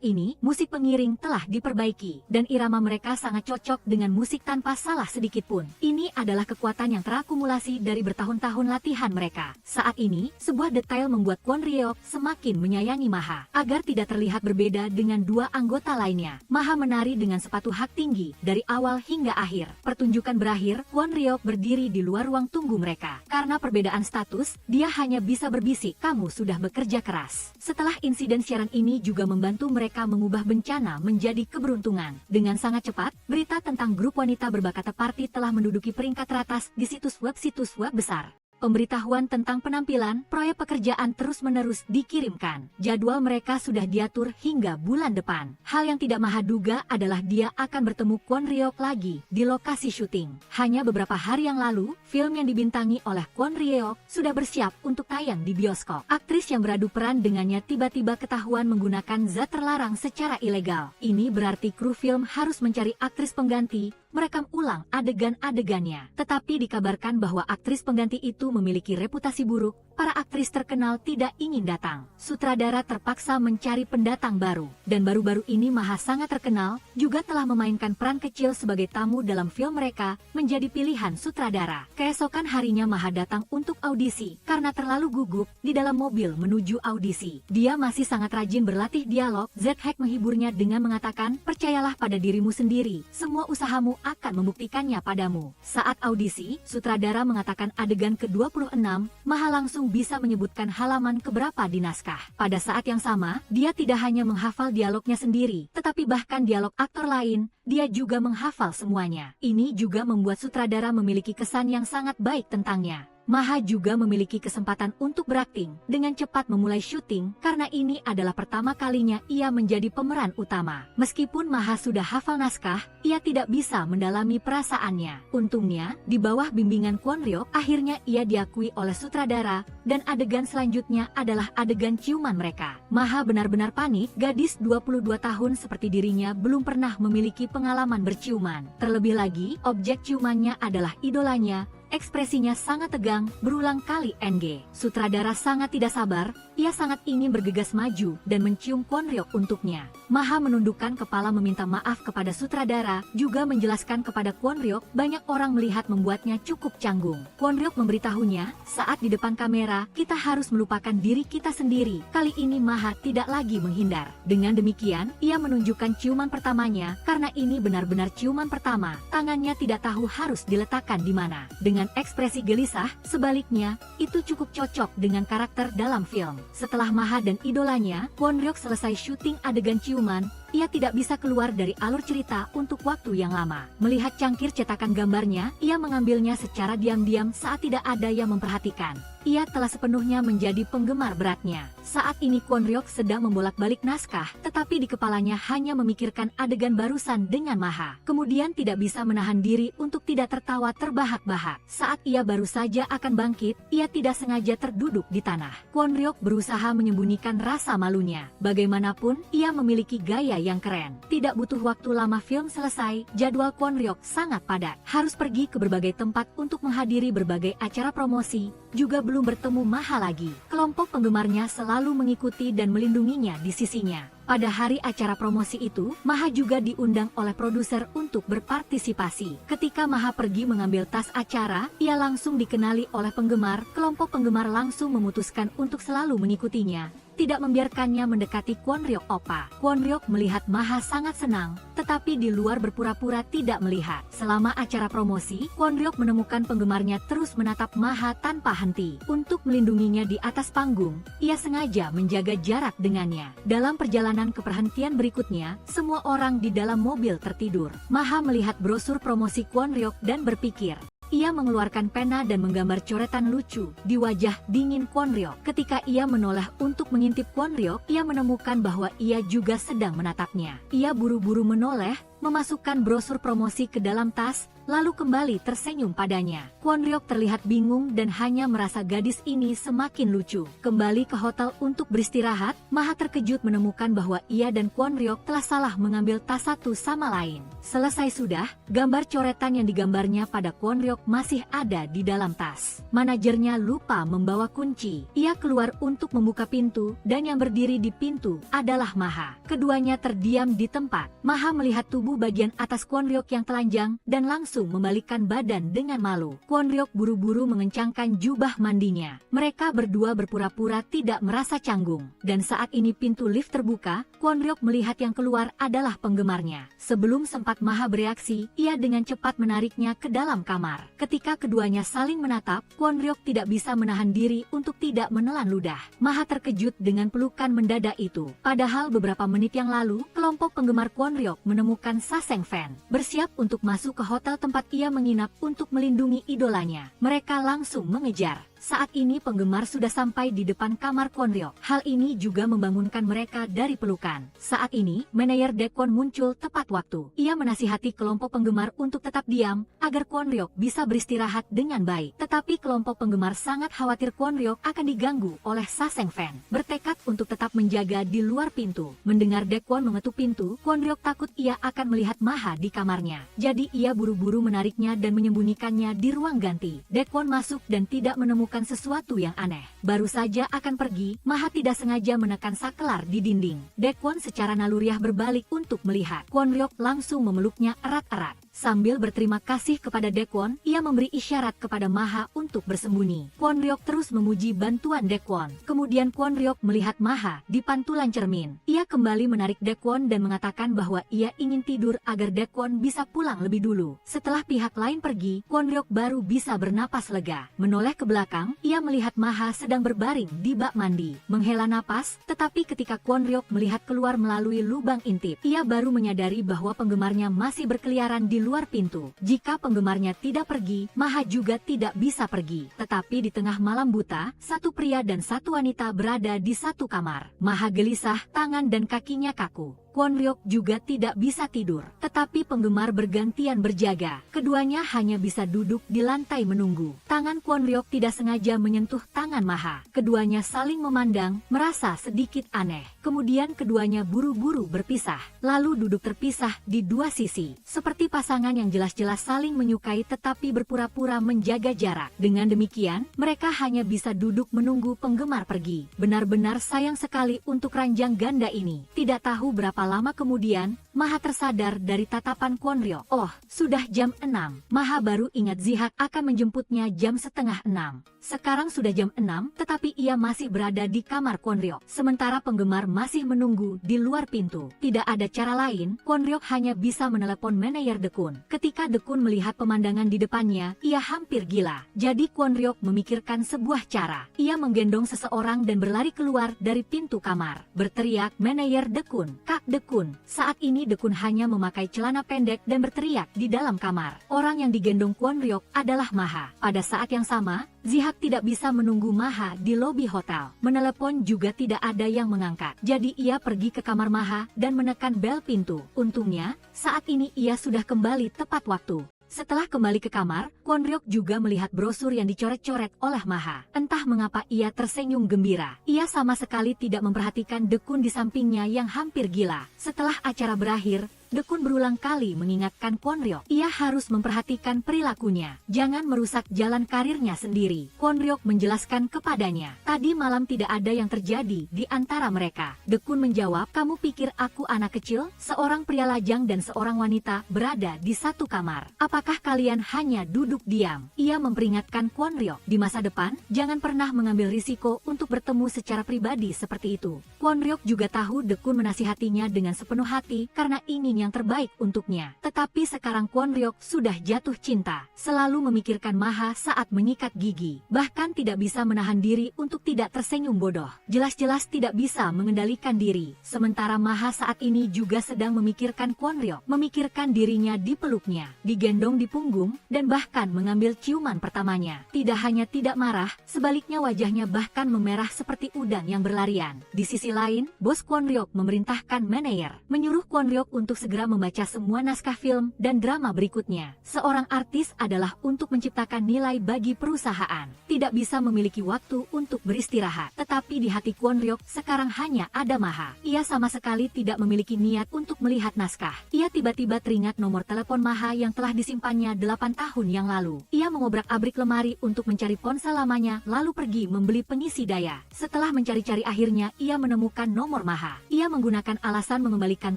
A: ini, musik pengiring telah diperbaiki, dan irama mereka sangat cocok dengan musik tanpa salah sedikit pun. Ini adalah kekuatan yang terakumulasi dari bertahun-tahun latihan mereka. Saat ini, sebuah detail membuat Kwon Ryeok semakin menyayangi Maha. Agar tidak terlihat berbeda dengan dua anggota lainnya, Maha menari dengan sepatu hak tinggi, dari awal hingga akhir. Pertunjukan berakhir, Kwon Ryeok berdiri di luar ruang tunggu mereka. Karena perbedaan status, dia hanya bisa berbisik, "Kamu sudah bekerja keras." Setelah insiden siaran ini juga membantu mereka mengubah bencana menjadi keberuntungan. Dengan sangat cepat, berita tentang grup wanita berbakat party telah menduduki peringkat teratas di situs web besar. Pemberitahuan tentang penampilan, proyek pekerjaan terus-menerus dikirimkan. Jadwal mereka sudah diatur hingga bulan depan. Hal yang tidak Maha duga adalah dia akan bertemu Kwon Ryeok lagi di lokasi syuting. Hanya beberapa hari yang lalu, film yang dibintangi oleh Kwon Ryeok sudah bersiap untuk tayang di bioskop. Aktris yang beradu peran dengannya tiba-tiba ketahuan menggunakan zat terlarang secara ilegal. Ini berarti kru film harus mencari aktris pengganti, merekam ulang adegan-adegannya. Tetapi dikabarkan bahwa aktris pengganti itu memiliki reputasi buruk, para aktris terkenal tidak ingin datang. Sutradara terpaksa mencari pendatang baru, dan baru-baru ini Maha sangat terkenal, juga telah memainkan peran kecil sebagai tamu dalam film mereka, menjadi pilihan sutradara. Keesokan harinya Maha datang untuk audisi, karena terlalu gugup di dalam mobil menuju audisi. Dia masih sangat rajin berlatih dialog. Z-Hack menghiburnya dengan mengatakan, percayalah pada dirimu sendiri, semua usahamu akan membuktikannya padamu. Saat audisi, sutradara mengatakan adegan ke-26, Maha langsung bisa menyebutkan halaman keberapa di naskah. Pada saat yang sama, dia tidak hanya menghafal dialognya sendiri, tetapi bahkan dialog aktor lain, dia juga menghafal semuanya. Ini juga membuat sutradara memiliki kesan yang sangat baik tentangnya. Maha juga memiliki kesempatan untuk berakting, dengan cepat memulai syuting, karena ini adalah pertama kalinya ia menjadi pemeran utama. Meskipun Maha sudah hafal naskah, ia tidak bisa mendalami perasaannya. Untungnya, di bawah bimbingan Kwon Ryok, akhirnya ia diakui oleh sutradara, dan adegan selanjutnya adalah adegan ciuman mereka. Maha benar-benar panik, gadis 22 tahun seperti dirinya belum pernah memiliki pengalaman berciuman. Terlebih lagi, objek ciumannya adalah idolanya. Ekspresinya sangat tegang, berulang kali NG. Sutradara sangat tidak sabar, ia sangat ingin bergegas maju dan mencium Kwon Ryok untuknya. Maha menundukkan kepala meminta maaf kepada sutradara, juga menjelaskan kepada Kwon Ryok, banyak orang melihat membuatnya cukup canggung. Kwon Ryok memberitahunya, saat di depan kamera, kita harus melupakan diri kita sendiri. Kali ini Maha tidak lagi menghindar. Dengan demikian, ia menunjukkan ciuman pertamanya, karena ini benar-benar ciuman pertama. Tangannya tidak tahu harus diletakkan di mana. Dengan ekspresi gelisah, sebaliknya, itu cukup cocok dengan karakter dalam film. Setelah Maha dan idolanya, Kwon Ryok selesai syuting adegan ciuman, ia tidak bisa keluar dari alur cerita untuk waktu yang lama. Melihat cangkir cetakan gambarnya, ia mengambilnya secara diam-diam saat tidak ada yang memperhatikan. Ia telah sepenuhnya menjadi penggemar beratnya. Saat ini Kwon Ryok sedang membolak-balik naskah, tetapi di kepalanya hanya memikirkan adegan barusan dengan Maha. Kemudian tidak bisa menahan diri untuk tidak tertawa terbahak-bahak. Saat ia baru saja akan bangkit, ia tidak sengaja terduduk di tanah. Kwon Ryok berusaha menyembunyikan rasa malunya. Bagaimanapun, ia memiliki gaya yang keren. Tidak butuh waktu lama film selesai, jadwal Kwon Ryok sangat padat. Harus pergi ke berbagai tempat untuk menghadiri berbagai acara promosi, juga belum bertemu Maha lagi. Kelompok penggemarnya selalu mengikuti dan melindunginya di sisinya. Pada hari acara promosi itu, Maha juga diundang oleh produser untuk berpartisipasi. Ketika Maha pergi mengambil tas acara, ia langsung dikenali oleh penggemar. Kelompok penggemar langsung memutuskan untuk selalu mengikutinya, tidak membiarkannya mendekati Kwon Ryok Oppa. Kwon Ryok melihat Maha sangat senang, tetapi di luar berpura-pura tidak melihat. Selama acara promosi, Kwon Ryok menemukan penggemarnya terus menatap Maha tanpa henti. Untuk melindunginya di atas panggung, ia sengaja menjaga jarak dengannya. Dalam perjalanan ke perhentian berikutnya, semua orang di dalam mobil tertidur. Maha melihat brosur promosi Kwon Ryok dan berpikir. Ia mengeluarkan pena dan menggambar coretan lucu di wajah dingin Kwon Ryok. Ketika ia menoleh untuk mengintip Kwon Ryok, ia menemukan bahwa ia juga sedang menatapnya. Ia buru-buru menoleh, memasukkan brosur promosi ke dalam tas, lalu kembali tersenyum padanya. Kwon Ryok terlihat bingung dan hanya merasa gadis ini semakin lucu. Kembali ke hotel untuk beristirahat, Maha terkejut menemukan bahwa ia dan Kwon Ryok telah salah mengambil tas satu sama lain. Selesai sudah, gambar coretan yang digambarnya pada Kwon Ryok masih ada di dalam tas. Manajernya lupa membawa kunci. Ia keluar untuk membuka pintu, dan yang berdiri di pintu adalah Maha. Keduanya terdiam di tempat. Maha melihat tubuh bagian atas Kwon Ryok yang telanjang, dan langsung membalikkan badan dengan malu. Kwon Ryok buru-buru mengencangkan jubah mandinya. Mereka berdua berpura-pura tidak merasa canggung. Dan saat ini pintu lift terbuka, Kwon Ryok melihat yang keluar adalah penggemarnya. Sebelum sempat Maha bereaksi, ia dengan cepat menariknya ke dalam kamar. Ketika keduanya saling menatap, Kwon Ryok tidak bisa menahan diri untuk tidak menelan ludah. Maha terkejut dengan pelukan mendadak itu. Padahal beberapa menit yang lalu, kelompok penggemar Kwon Ryok menemukan Sa Seng Fan bersiap untuk masuk ke hotel tempat ia menginap untuk melindungi idolanya. Mereka langsung mengejar. Saat ini penggemar sudah sampai di depan kamar Kwon-ryok. Hal ini juga membangunkan mereka dari pelukan. Saat ini, manajer Daekwon muncul tepat waktu. Ia menasihati kelompok penggemar untuk tetap diam, agar Kwon-ryok bisa beristirahat dengan baik. Tetapi kelompok penggemar sangat khawatir Kwon-ryok akan diganggu oleh Saseng-fan. Bertekad untuk tetap menjaga di luar pintu. Mendengar Daekwon mengetuk pintu, Kwon-ryok takut ia akan melihat Maha di kamarnya. Jadi ia buru-buru menariknya dan menyembunyikannya di ruang ganti. Daekwon masuk dan tidak menemukan sesuatu yang aneh. Baru saja akan pergi, Maha tidak sengaja menekan sakelar di dinding. Daekwon secara naluriah berbalik untuk melihat. Kwon-ryok langsung memeluknya erat-erat. Sambil berterima kasih kepada Daekwon, ia memberi isyarat kepada Maha untuk bersembunyi. Kwon-ryok terus memuji bantuan Daekwon. Kemudian Kwon-ryok melihat Maha di pantulan cermin. Ia kembali menarik Daekwon dan mengatakan bahwa ia ingin tidur agar Daekwon bisa pulang lebih dulu. Setelah pihak lain pergi, Kwon-ryok baru bisa bernapas lega. Menoleh ke belakang, ia melihat Maha sedang berbaring di bak mandi. Menghela napas, tetapi ketika Kwon-ryok melihat keluar melalui lubang intip, ia baru menyadari bahwa penggemarnya masih berkeliaran di luar pintu. Jika penggemarnya tidak pergi, Maha juga tidak bisa pergi. Tetapi di tengah malam buta, satu pria dan satu wanita berada di satu kamar. Maha gelisah, tangan dan kakinya kaku. Kwon-ryok juga tidak bisa tidur, tetapi penggemar bergantian berjaga. Keduanya hanya bisa duduk di lantai menunggu. Tangan Kwon-ryok tidak sengaja menyentuh tangan Maha. Keduanya saling memandang, merasa sedikit aneh. Kemudian keduanya buru-buru berpisah, lalu duduk terpisah di dua sisi. Seperti pasangan yang jelas-jelas saling menyukai tetapi berpura-pura menjaga jarak. Dengan demikian, mereka hanya bisa duduk menunggu penggemar pergi. Benar-benar sayang sekali untuk ranjang ganda ini. Tidak tahu berapa lama kemudian, Maha tersadar dari tatapan Kwon-ryok. Oh, sudah jam 6. Maha baru ingat Zihak akan menjemputnya jam setengah 6. Sekarang sudah jam 6, tetapi ia masih berada di kamar Kwon-ryok. Sementara penggemar masih menunggu di luar pintu. Tidak ada cara lain, Kwon-ryok hanya bisa menelepon manajer Daekwon. Ketika Daekwon melihat pemandangan di depannya, ia hampir gila. Jadi Kwon-ryok memikirkan sebuah cara. Ia menggendong seseorang dan berlari keluar dari pintu kamar. Berteriak, "Manajer Daekwon, Kak Daekwon." Saat ini Daekwon hanya memakai celana pendek dan berteriak di dalam kamar. Orang yang digendong Kwon-ryok adalah Maha. Pada saat yang sama, Zihak tidak bisa menunggu Maha di lobi hotel. Menelepon juga tidak ada yang mengangkat. Jadi ia pergi ke kamar Maha dan menekan bel pintu. Untungnya, saat ini ia sudah kembali tepat waktu. Setelah kembali ke kamar, Kwon-ryok juga melihat brosur yang dicoret-coret oleh Maha. Entah mengapa ia tersenyum gembira. Ia sama sekali tidak memperhatikan Daekwon di sampingnya yang hampir gila. Setelah acara berakhir, Daekwon berulang kali mengingatkan Kwon-ryok. Ia harus memperhatikan perilakunya. Jangan merusak jalan karirnya sendiri. Kwon-ryok menjelaskan kepadanya. Tadi malam tidak ada yang terjadi di antara mereka. Daekwon menjawab, "Kamu pikir aku anak kecil? Seorang pria lajang dan seorang wanita berada di satu kamar. Apakah kalian hanya duduk diam?" Ia memperingatkan Kwon-ryok. Di masa depan, jangan pernah mengambil risiko untuk bertemu secara pribadi seperti itu. Kwon-ryok juga tahu Daekwon menasihatinya dengan sepenuh hati karena ingin yang terbaik untuknya. Tetapi sekarang Kwon-ryok sudah jatuh cinta, selalu memikirkan Maha saat menyikat gigi. Bahkan tidak bisa menahan diri untuk tidak tersenyum bodoh. Jelas-jelas tidak bisa mengendalikan diri. Sementara Maha saat ini juga sedang memikirkan Kwon-ryok, memikirkan dirinya dipeluknya, digendong di punggung, dan bahkan mengambil ciuman pertamanya. Tidak hanya tidak marah, sebaliknya wajahnya bahkan memerah seperti udang yang berlarian. Di sisi lain, bos Kwon-ryok memerintahkan manajer, menyuruh Kwon-ryok untuk segera membaca semua naskah film dan drama berikutnya. Seorang artis adalah untuk menciptakan nilai bagi perusahaan. Tidak bisa memiliki waktu untuk beristirahat. Tetapi di hati Kwon-ryok sekarang hanya ada Maha. Ia sama sekali tidak memiliki niat untuk melihat naskah. Ia tiba-tiba teringat nomor telepon Maha yang telah disimpannya 8 tahun yang lalu. Ia mengobrak-abrik lemari untuk mencari ponsel lamanya, lalu pergi membeli pengisi daya. Setelah mencari-cari akhirnya ia menemukan nomor Maha. Ia menggunakan alasan mengembalikan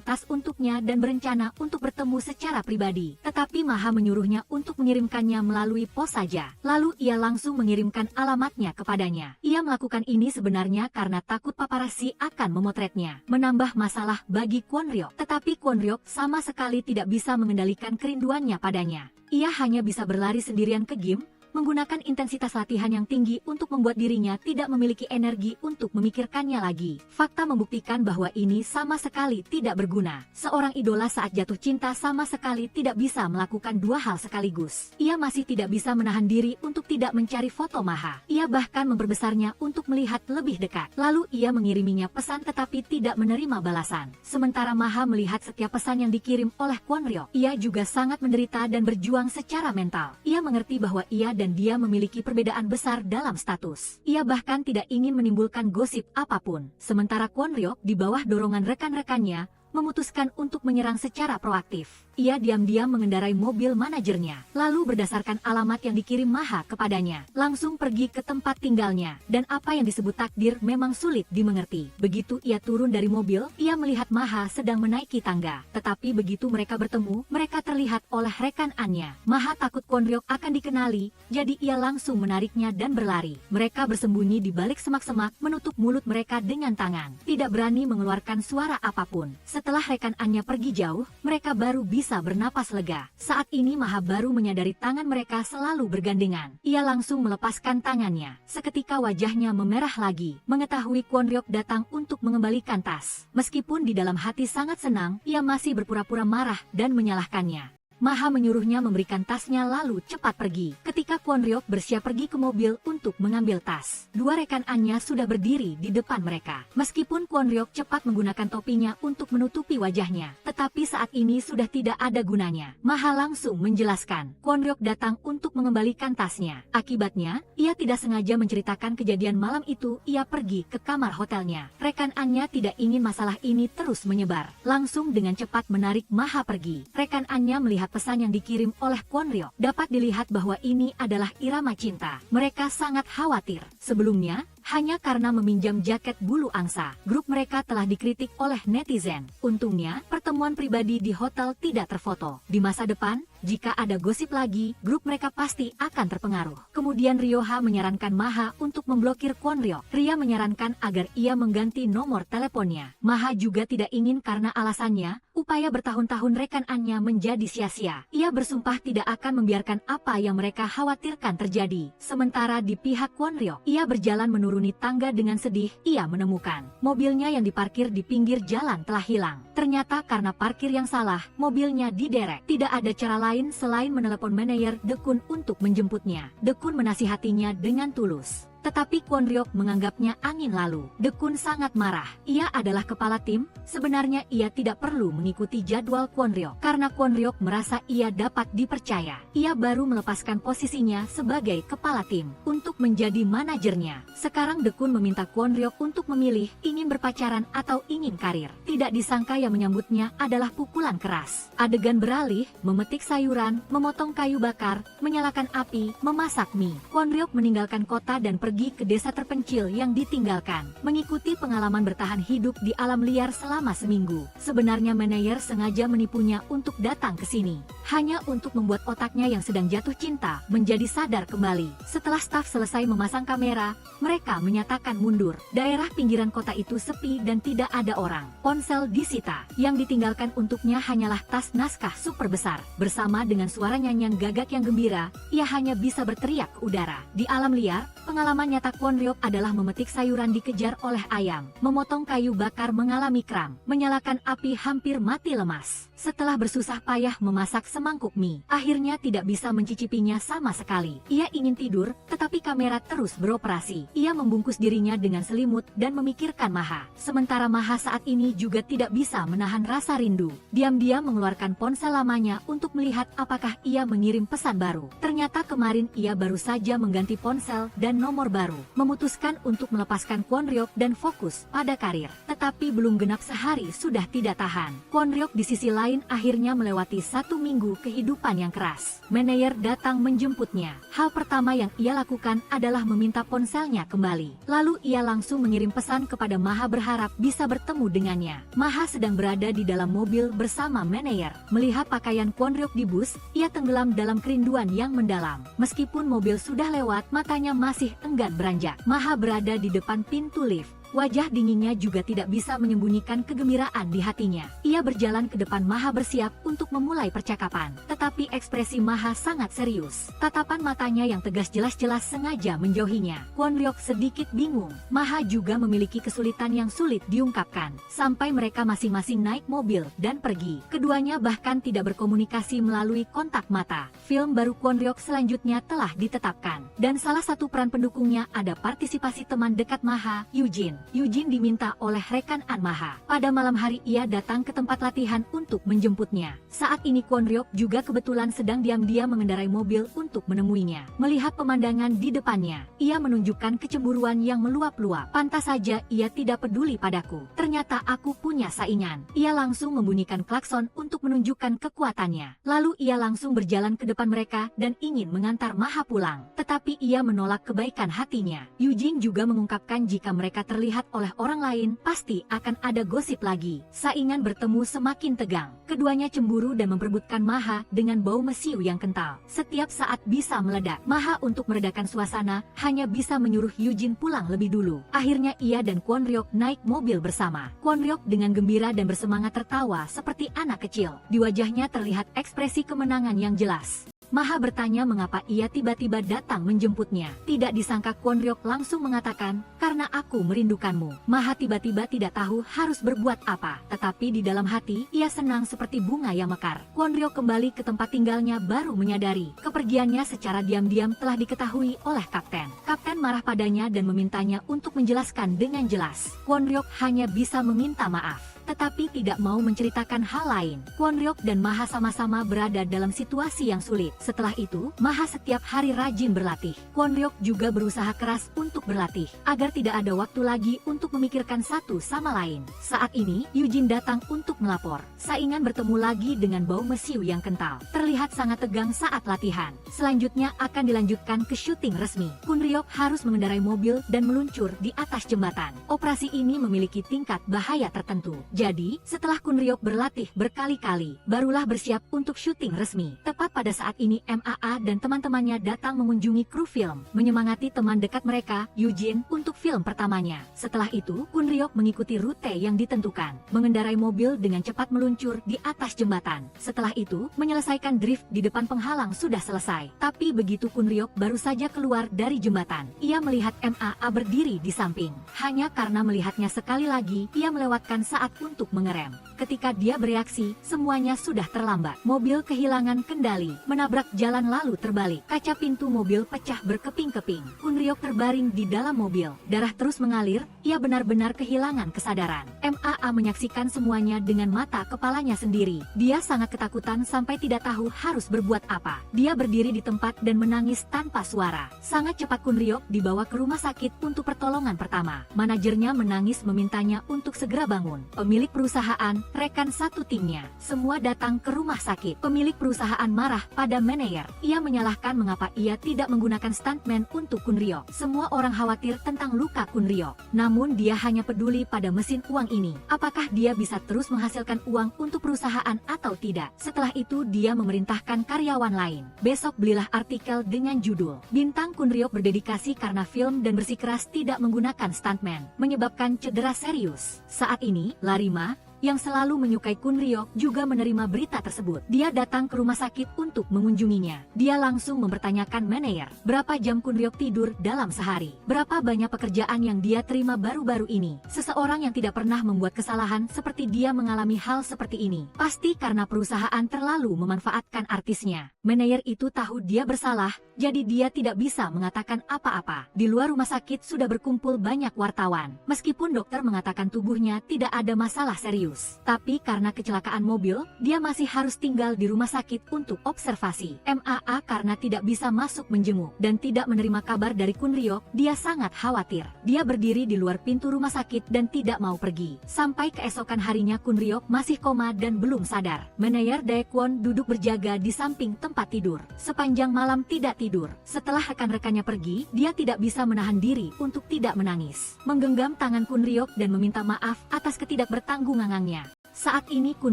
A: tas untuknya dan berencana untuk bertemu secara pribadi. Tetapi Maha menyuruhnya untuk mengirimkannya melalui pos saja. Lalu ia langsung mengirimkan alamatnya kepadanya. Ia melakukan ini sebenarnya karena takut paparazzi akan memotretnya. Menambah masalah bagi Kwon-ryok. Tetapi Kwon-ryok sama sekali tidak bisa mengendalikan kerinduannya padanya. Ia hanya bisa berlari sendirian ke gym, menggunakan intensitas latihan yang tinggi untuk membuat dirinya tidak memiliki energi untuk memikirkannya lagi. Fakta membuktikan bahwa ini sama sekali tidak berguna. Seorang idola saat jatuh cinta sama sekali tidak bisa melakukan dua hal sekaligus. Ia masih tidak bisa menahan diri untuk tidak mencari foto Maha. Ia bahkan memperbesarnya untuk melihat lebih dekat. Lalu ia mengiriminya pesan tetapi tidak menerima balasan. Sementara Maha melihat setiap pesan yang dikirim oleh Kwon Ryok, ia juga sangat menderita dan berjuang secara mental. Ia mengerti bahwa ia dan dia memiliki perbedaan besar dalam status. Ia bahkan tidak ingin menimbulkan gosip apapun. Sementara Kwon Ryok di bawah dorongan rekan-rekannya memutuskan untuk menyerang secara proaktif. Ia diam-diam mengendarai mobil manajernya, lalu berdasarkan alamat yang dikirim Maha kepadanya, langsung pergi ke tempat tinggalnya, dan apa yang disebut takdir memang sulit dimengerti. Begitu ia turun dari mobil, ia melihat Maha sedang menaiki tangga, tetapi begitu mereka bertemu, mereka terlihat oleh rekan-rekannya. Maha takut Kwon Ryok akan dikenali, jadi ia langsung menariknya dan berlari. Mereka bersembunyi di balik semak-semak, menutup mulut mereka dengan tangan, tidak berani mengeluarkan suara apapun. Setelah rekan-rekannya pergi jauh, mereka baru bisa bernapas lega. Saat ini Maha baru menyadari tangan mereka selalu bergandengan. Ia langsung melepaskan tangannya. Seketika wajahnya memerah lagi, mengetahui Kwon Ryok datang untuk mengembalikan tas. Meskipun di dalam hati sangat senang, ia masih berpura-pura marah dan menyalahkannya. Maha menyuruhnya memberikan tasnya lalu cepat pergi. Ketika Kwon Ryok bersiap pergi ke mobil untuk mengambil tas, dua rekan-rekannya sudah berdiri di depan mereka. Meskipun Kwon Ryok cepat menggunakan topinya untuk menutupi wajahnya, tetapi saat ini sudah tidak ada gunanya. Maha langsung menjelaskan, Kwon Ryok datang untuk mengembalikan tasnya. Akibatnya, ia tidak sengaja menceritakan kejadian malam itu. Ia pergi ke kamar hotelnya. Rekan-rekannya tidak ingin masalah ini terus menyebar, langsung dengan cepat menarik Maha pergi. Rekan-rekannya melihat pesan yang dikirim oleh Kwon Ryok, dapat dilihat bahwa ini adalah irama cinta. Mereka sangat khawatir. Sebelumnya, hanya karena meminjam jaket bulu angsa, grup mereka telah dikritik oleh netizen. Untungnya, pertemuan pribadi di hotel tidak terfoto. Di masa depan, jika ada gosip lagi, grup mereka pasti akan terpengaruh. Kemudian Ryoha menyarankan Maha untuk memblokir Kwon Ryok. Ria menyarankan agar ia mengganti nomor teleponnya. Maha juga tidak ingin karena alasannya, upaya bertahun-tahun rekan-rekannya menjadi sia-sia. Ia bersumpah tidak akan membiarkan apa yang mereka khawatirkan terjadi. Sementara di pihak Kwon Ryok, ia berjalan menuruni tangga dengan sedih. Ia menemukan mobilnya yang diparkir di pinggir jalan telah hilang. Ternyata karena parkir yang salah, mobilnya diderek. Tidak ada cara lain selain menelepon manajer Dekun untuk menjemputnya. Dekun menasihatinya dengan tulus. Tetapi Kwon Ryok menganggapnya angin lalu. Dekun sangat marah. Ia adalah kepala tim, sebenarnya ia tidak perlu mengikuti jadwal Kwon Ryok. Karena Kwon Ryok merasa ia dapat dipercaya. Ia baru melepaskan posisinya sebagai kepala tim untuk menjadi manajernya. Sekarang Dekun meminta Kwon Ryok untuk memilih ingin berpacaran atau ingin karir. Tidak disangka yang menyambutnya adalah pukulan keras. Adegan beralih, memetik sayuran, memotong kayu bakar, menyalakan api, memasak mie. Kwon Ryok meninggalkan kota dan pergi ke desa terpencil yang ditinggalkan, mengikuti pengalaman bertahan hidup di alam liar selama seminggu. Sebenarnya manajer sengaja menipunya untuk datang ke sini, hanya untuk membuat otaknya yang sedang jatuh cinta menjadi sadar kembali. Setelah staf selesai memasang kamera, mereka menyatakan mundur. Daerah pinggiran kota itu sepi dan tidak ada orang. Ponsel disita, yang ditinggalkan untuknya hanyalah tas naskah super besar. Bersama dengan suara nyanyian gagak yang gembira, ia hanya bisa berteriak ke udara. Di alam liar, pengalaman nyata Kwon Ryok adalah memetik sayuran dikejar oleh ayam, memotong kayu bakar mengalami kram, menyalakan api hampir mati lemas. Setelah bersusah payah memasak semangkuk mie, akhirnya tidak bisa mencicipinya sama sekali. Ia ingin tidur, tetapi kamera terus beroperasi. Ia membungkus dirinya dengan selimut dan memikirkan Maha. Sementara Maha saat ini juga tidak bisa menahan rasa rindu. Diam-diam mengeluarkan ponsel lamanya untuk melihat apakah ia mengirim pesan baru. Ternyata kemarin ia baru saja mengganti ponsel dan nomor baru, memutuskan untuk melepaskan Kwon Ryok dan fokus pada karir. Tetapi belum genap sehari sudah tidak tahan. Kwon Ryok di sisi lain akhirnya melewati 1 minggu kehidupan yang keras. Manajer datang menjemputnya. Hal pertama yang ia lakukan adalah meminta ponselnya kembali. Lalu ia langsung mengirim pesan kepada Maha berharap bisa bertemu dengannya. Maha sedang berada di dalam mobil bersama manajer. Melihat pakaian Kwon Ryok di bus, ia tenggelam dalam kerinduan yang mendalam. Meskipun mobil sudah lewat, matanya masih enggan beranjak. Maha berada di depan pintu lift. Wajah dinginnya juga tidak bisa menyembunyikan kegembiraan di hatinya. Ia berjalan ke depan Maha bersiap untuk memulai percakapan. Tetapi ekspresi Maha sangat serius. Tatapan matanya yang tegas jelas-jelas sengaja menjauhinya. Kwon Ryok sedikit bingung. Maha juga memiliki kesulitan yang sulit diungkapkan. Sampai mereka masing-masing naik mobil dan pergi. Keduanya bahkan tidak berkomunikasi melalui kontak mata. Film baru Kwon Ryok selanjutnya telah ditetapkan. Dan salah satu peran pendukungnya ada partisipasi teman dekat Maha, Eugene. Eugene diminta oleh rekan An Maha. Pada malam hari ia datang ke tempat latihan untuk menjemputnya. Saat ini Kwon Ryok juga kebetulan sedang diam-diam mengendarai mobil untuk menemuinya. Melihat pemandangan di depannya, ia menunjukkan kecemburuan yang meluap-luap. Pantas saja ia tidak peduli padaku. Ternyata aku punya saingan. Ia langsung membunyikan klakson untuk menunjukkan kekuatannya. Lalu ia langsung berjalan ke depan mereka dan ingin mengantar Maha pulang. Tetapi ia menolak kebaikan hatinya. Eugene juga mengungkapkan jika mereka terlihat oleh orang lain, pasti akan ada gosip lagi. Saingan bertemu semakin tegang. Keduanya cemburu dan memperebutkan Maha dengan bau mesiu yang kental. Setiap saat bisa meledak. Maha untuk meredakan suasana hanya bisa menyuruh Eugene pulang lebih dulu. Akhirnya ia dan Kwon Ryok naik mobil bersama. Kwon Ryok dengan gembira dan bersemangat tertawa seperti anak kecil. Di wajahnya terlihat ekspresi kemenangan yang jelas. Maha bertanya mengapa ia tiba-tiba datang menjemputnya. Tidak disangka Kwon Ryok langsung mengatakan, "Karena aku merindukanmu." Maha tiba-tiba tidak tahu harus berbuat apa. Tetapi di dalam hati, ia senang seperti bunga yang mekar. Kwon Ryok kembali ke tempat tinggalnya baru menyadari, kepergiannya secara diam-diam telah diketahui oleh Kapten. Kapten marah padanya dan memintanya untuk menjelaskan dengan jelas. Kwon Ryok hanya bisa meminta maaf, tetapi tidak mau menceritakan hal lain. Kwon Ryok dan Maha sama-sama berada dalam situasi yang sulit. Setelah itu, Maha setiap hari rajin berlatih. Kwon Ryok juga berusaha keras untuk berlatih, agar tidak ada waktu lagi untuk memikirkan satu sama lain. Saat ini, Eugene datang untuk melapor. Saingan bertemu lagi dengan bau mesiu yang kental. Terlihat sangat tegang saat latihan. Selanjutnya akan dilanjutkan ke syuting resmi. Kwon Ryok harus mengendarai mobil dan meluncur di atas jembatan. Operasi ini memiliki tingkat bahaya tertentu. Jadi, setelah Kwon Ryok berlatih berkali-kali, barulah bersiap untuk syuting resmi. Tepat pada saat ini MAA dan teman-temannya datang mengunjungi kru film, menyemangati teman dekat mereka, Eugene, untuk film pertamanya. Setelah itu, Kwon Ryok mengikuti rute yang ditentukan, mengendarai mobil dengan cepat meluncur di atas jembatan. Setelah itu, menyelesaikan drift di depan penghalang sudah selesai. Tapi begitu Kwon Ryok baru saja keluar dari jembatan, ia melihat MAA berdiri di samping. Hanya karena melihatnya sekali lagi, ia melewatkan saat untuk mengerem. Ketika dia bereaksi, semuanya sudah terlambat. Mobil kehilangan kendali, menabrak jalan lalu terbalik. Kaca pintu mobil pecah berkeping-keping. Kwon Ryok terbaring di dalam mobil. Darah terus mengalir, ia benar-benar kehilangan kesadaran. MAA menyaksikan semuanya dengan mata kepalanya sendiri. Dia sangat ketakutan sampai tidak tahu harus berbuat apa. Dia berdiri di tempat dan menangis tanpa suara. Sangat cepat Kwon Ryok dibawa ke rumah sakit untuk pertolongan pertama. Manajernya menangis memintanya untuk segera bangun. Pemilik perusahaan, rekan satu timnya, semua datang ke rumah sakit. Pemilik perusahaan marah pada manajer. Ia menyalahkan mengapa ia tidak menggunakan stuntman untuk Kwon Ryok. Semua orang khawatir tentang luka Kwon Ryok. Namun dia hanya peduli pada mesin uang ini. Apakah dia bisa terus menghasilkan uang untuk perusahaan atau tidak? Setelah itu dia memerintahkan karyawan lain. Besok belilah artikel dengan judul "Bintang Kwon Ryok berdedikasi karena film dan bersikeras tidak menggunakan stuntman, menyebabkan cedera serius." Saat ini, Larima, yang selalu menyukai Kwon Ryok, juga menerima berita tersebut. Dia datang ke rumah sakit untuk mengunjunginya. Dia langsung mempertanyakan manajer, berapa jam Kwon Ryok tidur dalam sehari? Berapa banyak pekerjaan yang dia terima baru-baru ini? Seseorang yang tidak pernah membuat kesalahan seperti dia mengalami hal seperti ini. Pasti karena perusahaan terlalu memanfaatkan artisnya. Manajer itu tahu dia bersalah, jadi dia tidak bisa mengatakan apa-apa. Di luar rumah sakit sudah berkumpul banyak wartawan. Meskipun dokter mengatakan tubuhnya tidak ada masalah serius, tapi karena kecelakaan mobil, dia masih harus tinggal di rumah sakit untuk observasi. MAA karena tidak bisa masuk menjenguk dan tidak menerima kabar dari Kwon Ryok, dia sangat khawatir. Dia berdiri di luar pintu rumah sakit dan tidak mau pergi. Sampai keesokan harinya Kwon Ryok masih koma dan belum sadar. Manajer Daekwon duduk berjaga di samping tempat tidur. Sepanjang malam tidak tidur. Setelah rekan-rekannya pergi, dia tidak bisa menahan diri untuk tidak menangis. Menggenggam tangan Kwon Ryok dan meminta maaf atas ketidakbertanggunganannya. Saat ini Kun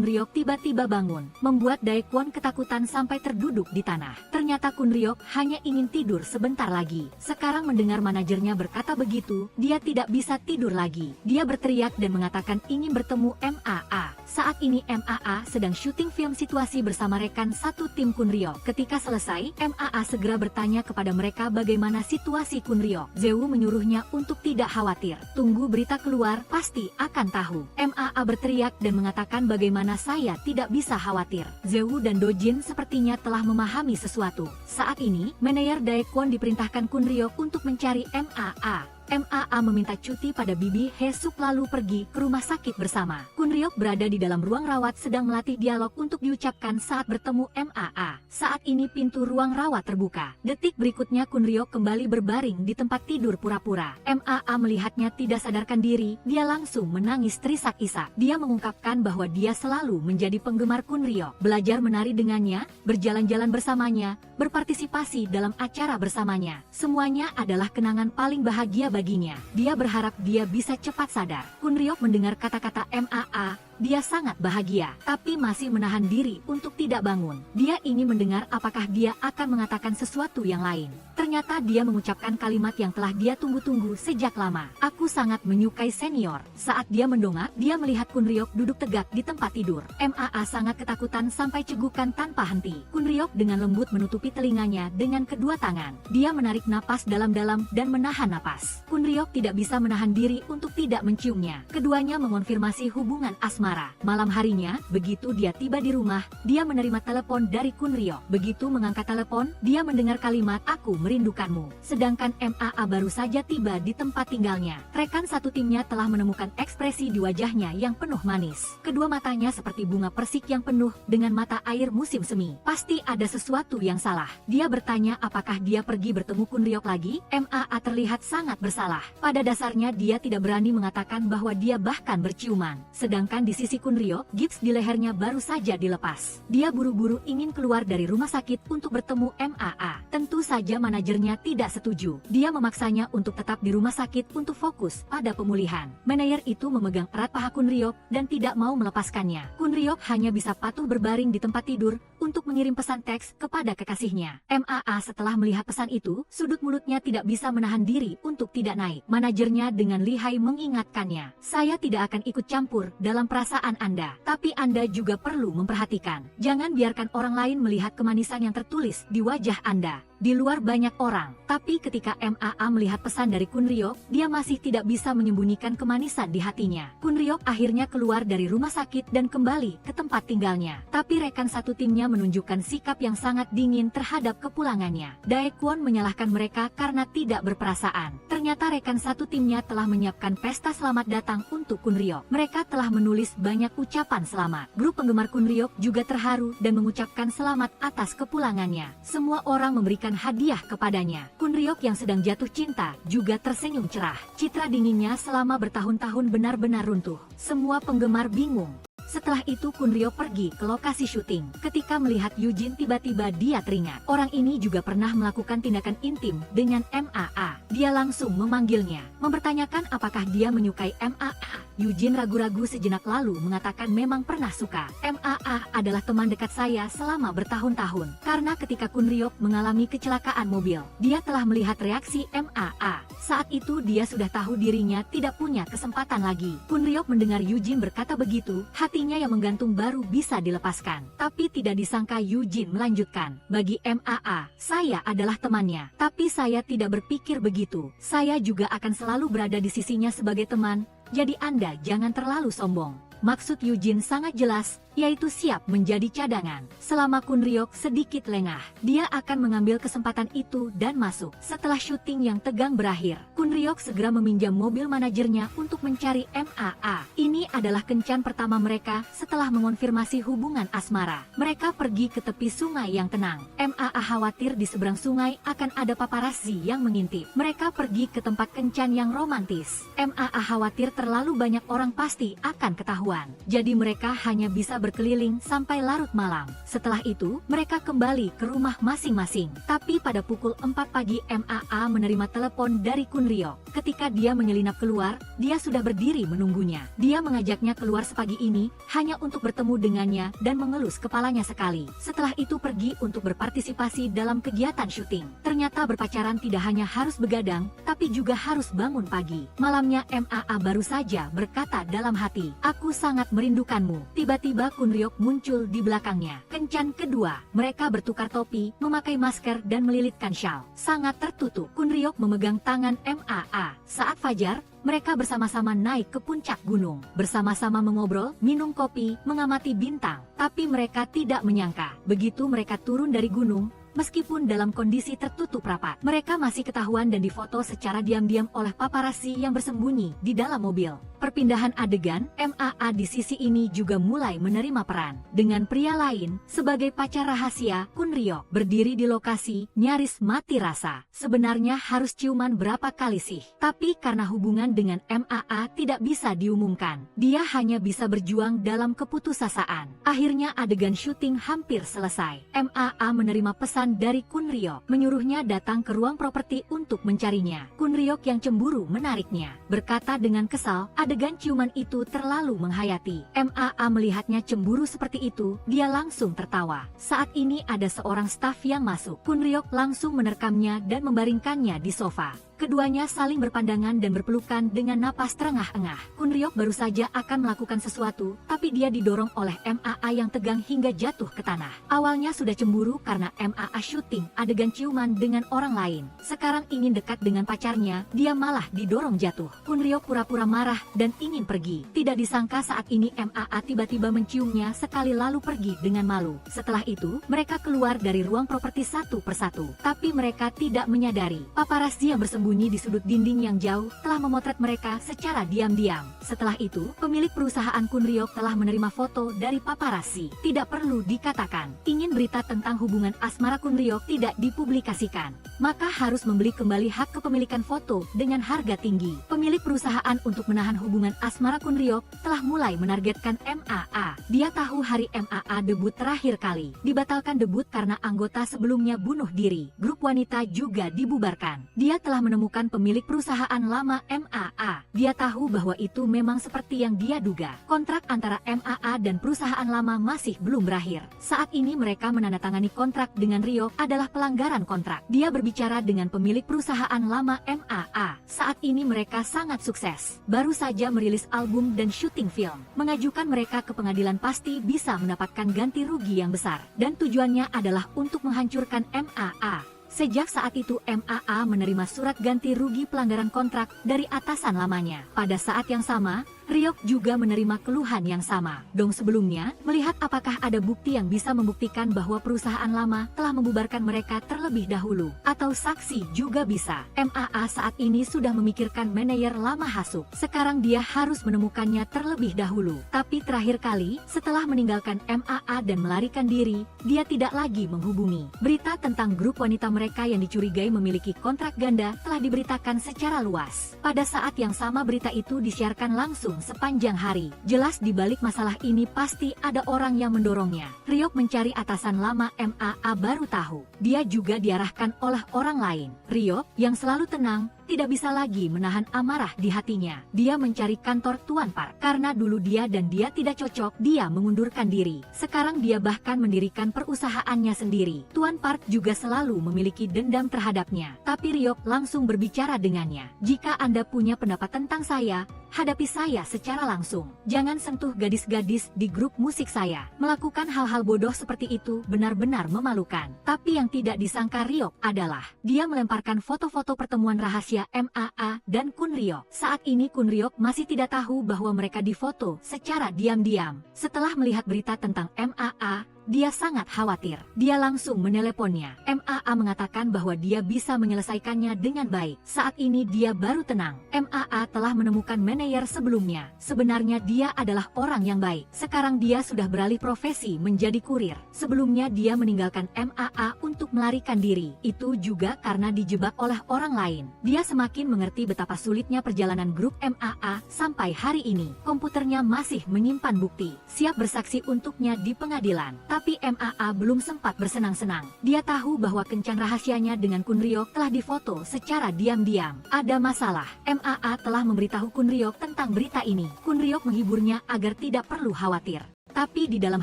A: Ryok tiba-tiba bangun, membuat Daekwon ketakutan sampai terduduk di tanah. Ternyata Kun Ryok hanya ingin tidur sebentar lagi. Sekarang mendengar manajernya berkata begitu, dia tidak bisa tidur lagi. Dia berteriak dan mengatakan ingin bertemu MAA. Saat ini MAA sedang syuting film situasi bersama rekan satu tim Kun Ryok. Ketika selesai, MAA segera bertanya kepada mereka bagaimana situasi Kun Ryok. Zewu menyuruhnya untuk tidak khawatir. Tunggu berita keluar, pasti akan tahu. MAA berteriak dan mengatakan bagaimana saya tidak bisa khawatir. Zewu dan Dojin sepertinya telah memahami sesuatu. Saat ini, manajer Daekwon diperintahkan Kun Ryok untuk mencari MAA. MAA meminta cuti pada Bibi Hesuk lalu pergi ke rumah sakit bersama. Kun Ryok berada di dalam ruang rawat sedang melatih dialog untuk diucapkan saat bertemu MAA. Saat ini pintu ruang rawat terbuka. Detik berikutnya Kun Ryok kembali berbaring di tempat tidur pura-pura. MAA melihatnya tidak sadarkan diri, dia langsung menangis terisak-isak. Dia mengungkapkan bahwa dia selalu menjadi penggemar Kun Ryok, belajar menari dengannya, berjalan-jalan bersamanya, berpartisipasi dalam acara bersamanya. Semuanya adalah kenangan paling bahagia baginya. Dia berharap dia bisa cepat sadar. Kun Ryok mendengar kata-kata MAA, dia sangat bahagia, tapi masih menahan diri untuk tidak bangun. Dia ingin mendengar apakah dia akan mengatakan sesuatu yang lain. Ternyata dia mengucapkan kalimat yang telah dia tunggu-tunggu sejak lama. Aku sangat menyukai senior. Saat dia mendongak, dia melihat Kun Ryok duduk tegak di tempat tidur. MAA sangat ketakutan sampai cegukan tanpa henti. Kun Ryok dengan lembut menutupi telinganya dengan kedua tangan. Dia menarik napas dalam-dalam dan menahan napas. Kun Ryok tidak bisa menahan diri untuk tidak menciumnya. Keduanya mengonfirmasi hubungan asmara. Malam harinya, begitu dia tiba di rumah, dia menerima telepon dari Kun Ryok. Begitu mengangkat telepon, dia mendengar kalimat, aku merindukanmu. Sedangkan MAA baru saja tiba di tempat tinggalnya. Rekan satu timnya telah menemukan ekspresi di wajahnya yang penuh manis. Kedua matanya seperti bunga persik yang penuh dengan mata air musim semi. Pasti ada sesuatu yang salah. Dia bertanya apakah dia pergi bertemu Kun Ryok lagi. MAA terlihat sangat bersalah. Pada dasarnya dia tidak berani mengatakan bahwa dia bahkan berciuman. Sedangkan di sisi Kun Ryok, gips di lehernya baru saja dilepas. Dia buru-buru ingin keluar dari rumah sakit untuk bertemu MAA. Tentu saja manajernya tidak setuju. Dia memaksanya untuk tetap di rumah sakit untuk fokus pada pemulihan. Manajer itu memegang erat paha Kun Ryok dan tidak mau melepaskannya. Kun Ryok hanya bisa patuh berbaring di tempat tidur untuk mengirim pesan teks kepada kekasihnya. MAA setelah melihat pesan itu, sudut mulutnya tidak bisa menahan diri untuk tidak naik. Manajernya dengan lihai mengingatkannya, saya tidak akan ikut campur dalam perasaan Anda, tapi Anda juga perlu memperhatikan. Jangan biarkan orang lain melihat kemanisan yang tertulis di wajah Anda. Di luar banyak orang, tapi ketika MAA melihat pesan dari Kun Ryok, dia masih tidak bisa menyembunyikan kemanisan di hatinya. Kun Ryok akhirnya keluar dari rumah sakit dan kembali ke tempat tinggalnya. Tapi rekan satu timnya menunjukkan sikap yang sangat dingin terhadap kepulangannya. Daekwon menyalahkan mereka karena tidak berperasaan. Ternyata rekan satu timnya telah menyiapkan pesta selamat datang untuk Kun Ryok. Mereka telah menulis banyak ucapan selamat. Grup penggemar Kun Ryok juga terharu dan mengucapkan selamat atas kepulangannya. Semua orang memberikan hadiah kepadanya. Kun Ryok yang sedang jatuh cinta juga tersenyum cerah. Citra dinginnya selama bertahun-tahun benar-benar runtuh. Semua penggemar bingung. Setelah itu Kun Ryok pergi ke lokasi syuting. Ketika melihat Yujin tiba-tiba dia teringat. Orang ini juga pernah melakukan tindakan intim dengan MAA. Dia langsung memanggilnya, mempertanyakan apakah dia menyukai MAA. Yujin ragu-ragu sejenak lalu mengatakan memang pernah suka. MAA adalah teman dekat saya selama bertahun-tahun. Karena ketika Kun Ryok mengalami kecelakaan mobil, dia telah melihat reaksi MAA. Saat itu dia sudah tahu dirinya tidak punya kesempatan lagi. Kun Ryok mendengar Yujin berkata begitu, hatinya yang menggantung baru bisa dilepaskan. Tapi tidak disangka Yujin melanjutkan, bagi MAA, saya adalah temannya. Tapi saya tidak berpikir begitu. Saya juga akan selalu berada di sisinya sebagai teman. Jadi Anda jangan terlalu sombong. Maksud Yujin sangat jelas, yaitu siap menjadi cadangan. Selama Kun Ryok sedikit lengah, dia akan mengambil kesempatan itu dan masuk. Setelah syuting yang tegang berakhir, Kun Ryok segera meminjam mobil manajernya untuk mencari MAA. Ini adalah kencan pertama mereka setelah mengonfirmasi hubungan asmara. Mereka pergi ke tepi sungai yang tenang. MAA khawatir di seberang sungai akan ada paparazzi yang mengintip. Mereka pergi ke tempat kencan yang romantis. MAA khawatir terlalu banyak orang pasti akan ketahuan. Jadi mereka hanya bisa berkeliling sampai larut malam. Setelah itu, mereka kembali ke rumah masing-masing. Tapi pada pukul 4 pagi MAA menerima telepon dari Kun Ryok. Ketika dia menyelinap keluar, dia sudah berdiri menunggunya. Dia mengajaknya keluar sepagi ini, hanya untuk bertemu dengannya dan mengelus kepalanya sekali. Setelah itu pergi untuk berpartisipasi dalam kegiatan syuting. Ternyata berpacaran tidak hanya harus begadang, tapi juga harus bangun pagi. Malamnya MAA baru saja berkata dalam hati, "Aku sangat merindukanmu." Tiba-tiba Kun Ryok muncul di belakangnya. Kencan kedua, mereka bertukar topi, memakai masker dan melilitkan syal. Sangat tertutup. Kun Ryok memegang tangan MAA. Saat fajar, mereka bersama-sama naik ke puncak gunung. Bersama-sama mengobrol, minum kopi, mengamati bintang. Tapi mereka tidak menyangka, begitu mereka turun dari gunung, meskipun dalam kondisi tertutup rapat, mereka masih ketahuan dan difoto secara diam-diam oleh paparazzi yang bersembunyi di dalam mobil. Perpindahan adegan, MAA di sisi ini juga mulai menerima peran dengan pria lain sebagai pacar rahasia. Kun Ryok berdiri di lokasi, nyaris mati rasa. Sebenarnya harus ciuman berapa kali sih? Tapi karena hubungan dengan MAA tidak bisa diumumkan, dia hanya bisa berjuang dalam keputusasaan. Akhirnya adegan syuting hampir selesai. MAA menerima pesan dari Kun Ryok, menyuruhnya datang ke ruang properti untuk mencarinya. Kun Ryok yang cemburu menariknya, berkata dengan kesal, adegan ciuman itu terlalu menghayati. MAA melihatnya cemburu seperti itu, dia langsung tertawa. Saat ini ada seorang staf yang masuk. Kun Ryok langsung menerkamnya dan membaringkannya di sofa. Keduanya saling berpandangan dan berpelukan dengan napas terengah-engah. Kun Ryok baru saja akan melakukan sesuatu, tapi dia didorong oleh MAA yang tegang hingga jatuh ke tanah. Awalnya sudah cemburu karena MAA syuting adegan ciuman dengan orang lain. Sekarang ingin dekat dengan pacarnya, dia malah didorong jatuh. Kun Ryok pura-pura marah dan ingin pergi. Tidak disangka saat ini MAA tiba-tiba menciumnya sekali lalu pergi dengan malu. Setelah itu, mereka keluar dari ruang properti satu persatu. Tapi mereka tidak menyadari, paparazzi yang bersembunyi di sudut dinding yang jauh telah memotret mereka secara diam-diam. Setelah itu, pemilik perusahaan Kun Ryok telah menerima foto dari paparazzi. Tidak perlu dikatakan, ingin berita tentang hubungan asmara Kun Ryok tidak dipublikasikan, maka harus membeli kembali hak kepemilikan foto dengan harga tinggi. Pemilik perusahaan untuk menahan hubungan asmara Kun Ryok telah mulai menargetkan MAA. Dia tahu hari MAA debut terakhir kali dibatalkan debut karena anggota sebelumnya bunuh diri. Grup wanita juga dibubarkan. Dia telah menemukan pemilik perusahaan lama MAA. Dia tahu bahwa itu memang seperti yang dia duga. Kontrak antara MAA dan perusahaan lama masih belum berakhir. Saat ini mereka menandatangani kontrak dengan Ryok adalah pelanggaran kontrak. Dia berbicara dengan pemilik perusahaan lama MAA. Saat ini mereka sangat sukses. Baru saja merilis album dan syuting film. Mengajukan mereka ke pengadilan pasti bisa mendapatkan ganti rugi yang besar. Dan tujuannya adalah untuk menghancurkan MAA. Sejak saat itu MAA menerima surat ganti rugi pelanggaran kontrak dari atasan lamanya. Pada saat yang sama, Ryok juga menerima keluhan yang sama. Dong sebelumnya, melihat apakah ada bukti yang bisa membuktikan bahwa perusahaan lama telah membubarkan mereka terlebih dahulu. Atau saksi juga bisa. MAA saat ini sudah memikirkan manajer lama Hasuk. Sekarang dia harus menemukannya terlebih dahulu. Tapi terakhir kali, setelah meninggalkan MAA dan melarikan diri, dia tidak lagi menghubungi. Berita tentang grup wanita mereka yang dicurigai memiliki kontrak ganda telah diberitakan secara luas. Pada saat yang sama berita itu disiarkan langsung sepanjang hari. Jelas di balik masalah ini pasti ada orang yang mendorongnya. Ryok mencari atasan lama MAA baru tahu. Dia juga diarahkan oleh orang lain. Ryok yang selalu tenang, tidak bisa lagi menahan amarah di hatinya. Dia mencari kantor Tuan Park. Karena dulu dia dan dia tidak cocok, dia mengundurkan diri. Sekarang dia bahkan mendirikan perusahaannya sendiri. Tuan Park juga selalu memiliki dendam terhadapnya. Tapi Ryok langsung berbicara dengannya. Jika Anda punya pendapat tentang saya, hadapi saya secara langsung. Jangan sentuh gadis-gadis di grup musik saya. Melakukan hal-hal bodoh seperti itu benar-benar memalukan. Tapi yang tidak disangka Ryok adalah dia melemparkan foto-foto pertemuan rahasia MAA dan Kun Ryok. Saat ini Kun Ryok masih tidak tahu bahwa mereka difoto secara diam-diam. Setelah melihat berita tentang MAA, dia sangat khawatir. Dia langsung meneleponnya. MAA mengatakan bahwa dia bisa menyelesaikannya dengan baik. Saat ini dia baru tenang. MAA telah menemukan manajer sebelumnya. Sebenarnya dia adalah orang yang baik. Sekarang dia sudah beralih profesi menjadi kurir. Sebelumnya dia meninggalkan MAA untuk melarikan diri. Itu juga karena dijebak oleh orang lain. Dia semakin mengerti betapa sulitnya perjalanan grup MAA sampai hari ini. Komputernya masih menyimpan bukti, siap bersaksi untuknya di pengadilan. Tapi MAA belum sempat bersenang-senang. Dia tahu bahwa kencan rahasianya dengan Kunryok telah difoto secara diam-diam. Ada masalah. MAA telah memberitahu Kunryok tentang berita ini. Kunryok menghiburnya agar tidak perlu khawatir. Tapi di dalam